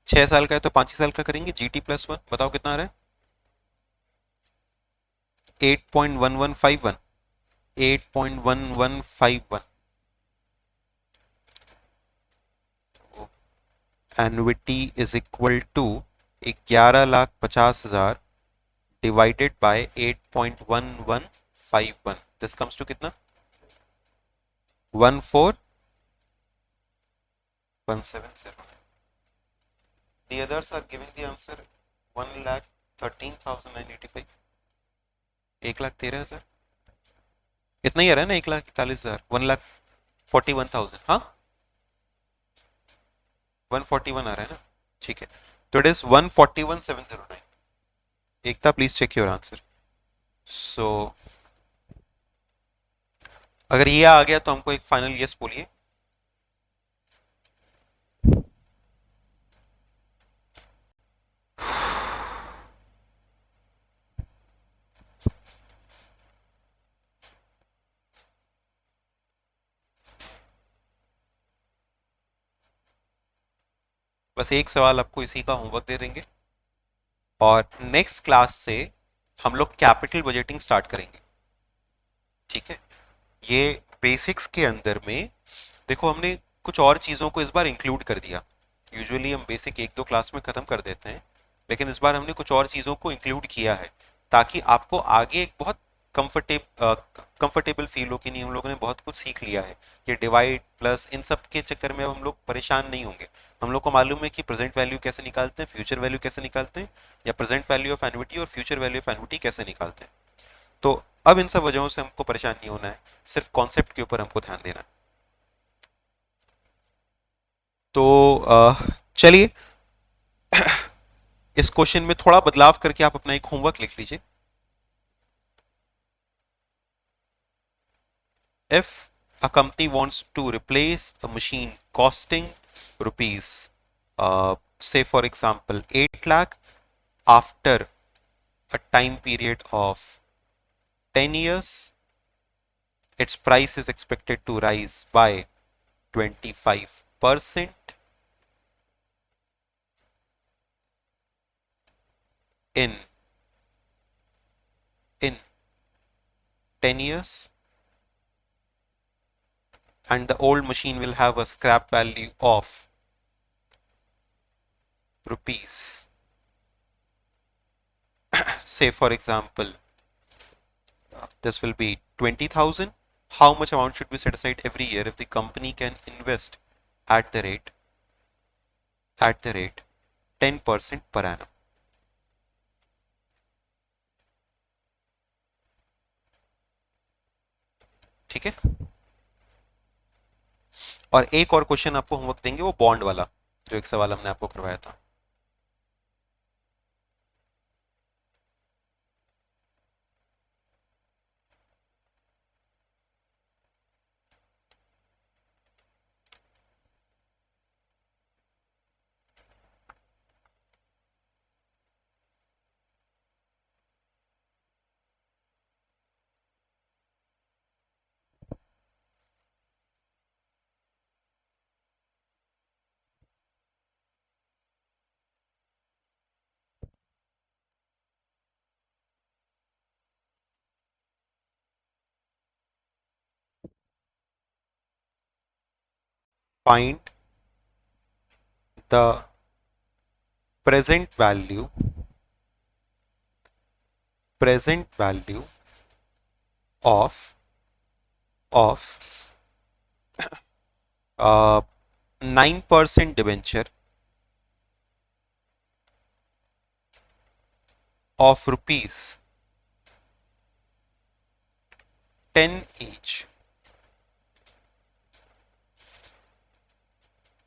6 साल का है तो 5 ही साल का करेंगे। GT + 1 बताओ कितना आ रहा है? 8.1151, 8.1151। Annuity is equal to 11,50,000 divided by 8.1151। This comes to कितना? 14,170। The others are giving the answer 1,13,985, 1,13,000। इतना ही आ रहा है ना, 1,41,000, 1,41,000। हाँ, 141 आ रहा है ना, ठीक है। तो it is 141,709। Ekta please check your answer. So अगर ये आ गया तो हमको एक फाइनल यस बोलिए। बस एक सवाल आपको इसी का होमवर्क दे देंगे और नेक्स्ट क्लास से हम लोग कैपिटल बजटिंग स्टार्ट करेंगे। ठीक है, ये बेसिक्स के अंदर में देखो हमने कुछ और चीज़ों को इस बार इंक्लूड कर दिया। यूजुअली हम बेसिक 1-2 क्लास में ख़त्म कर देते हैं, लेकिन इस बार हमने कुछ और चीज़ों को इंक्लूड किया है ताकि आपको आगे एक बहुत कंफर्टेबल फील हो कि नहीं हम लोगों ने बहुत कुछ सीख लिया है। ये डिवाइड प्लस इन सब के चक्कर में अब हम लोग परेशान नहीं होंगे। हम लोग को मालूम है कि प्रेजेंट वैल्यू कैसे निकालते हैं, फ्यूचर वैल्यू कैसे निकालते हैं, या प्रेजेंट वैल्यू ऑफ एन्युटी और फ्यूचर वैल्यू ऑफ एन्युटी कैसे निकालते हैं। तो अब इन सब वजहों से हमको परेशान नहीं होना है, सिर्फ कॉन्सेप्ट के ऊपर हमको ध्यान देना है। तो चलिए, इस क्वेश्चन में थोड़ा बदलाव करके आप अपना एक होमवर्क लिख लीजिए। If a company wants to replace a machine costing rupees, say for example 8 lakh, after a time period of 10 years, its price is expected to rise by 25% in in 10 years, and the old machine will have a scrap value of rupees, say for example this will be 20,000. How much amount should be set aside every year if the company can invest at the rate 10% per annum? ठीक है। और एक और question आपको homework देंगे, वो bond वाला, जो एक सवाल हमने आपको करवाया था। Find the present value of 9% debenture of rupees 10 each,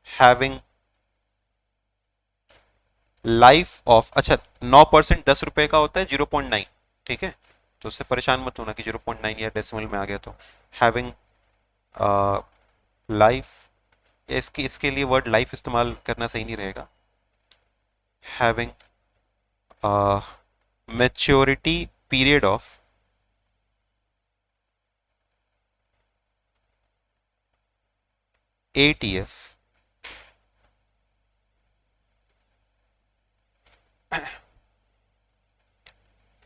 having life of, अच्छा 9% 10 रुपए का होता है 0.9, ठीक है, तो उससे परेशान मत होना कि 0.9 या डेसिमल में आ गया। तो हैविंग लाइफ, इसके लिए वर्ड लाइफ इस्तेमाल करना सही नहीं रहेगा। Having maturity period of 8 years,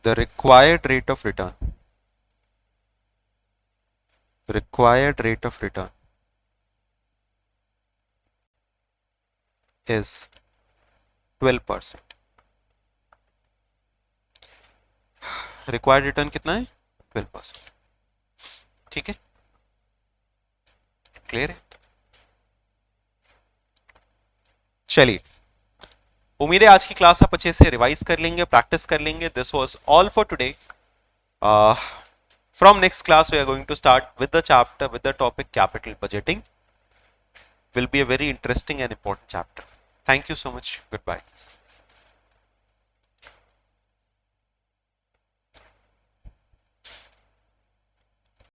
the required rate of return is 12%। Required return कितना है? 12%। ठीक है, क्लियर है? चलिए, उम्मीद है आज की क्लास आप अच्छे से रिवाइज कर लेंगे, प्रैक्टिस कर लेंगे। This was all for today. From next class we are going to start with the chapter with the topic capital budgeting. Will be a very interesting and important chapter. Thank you so much. Goodbye.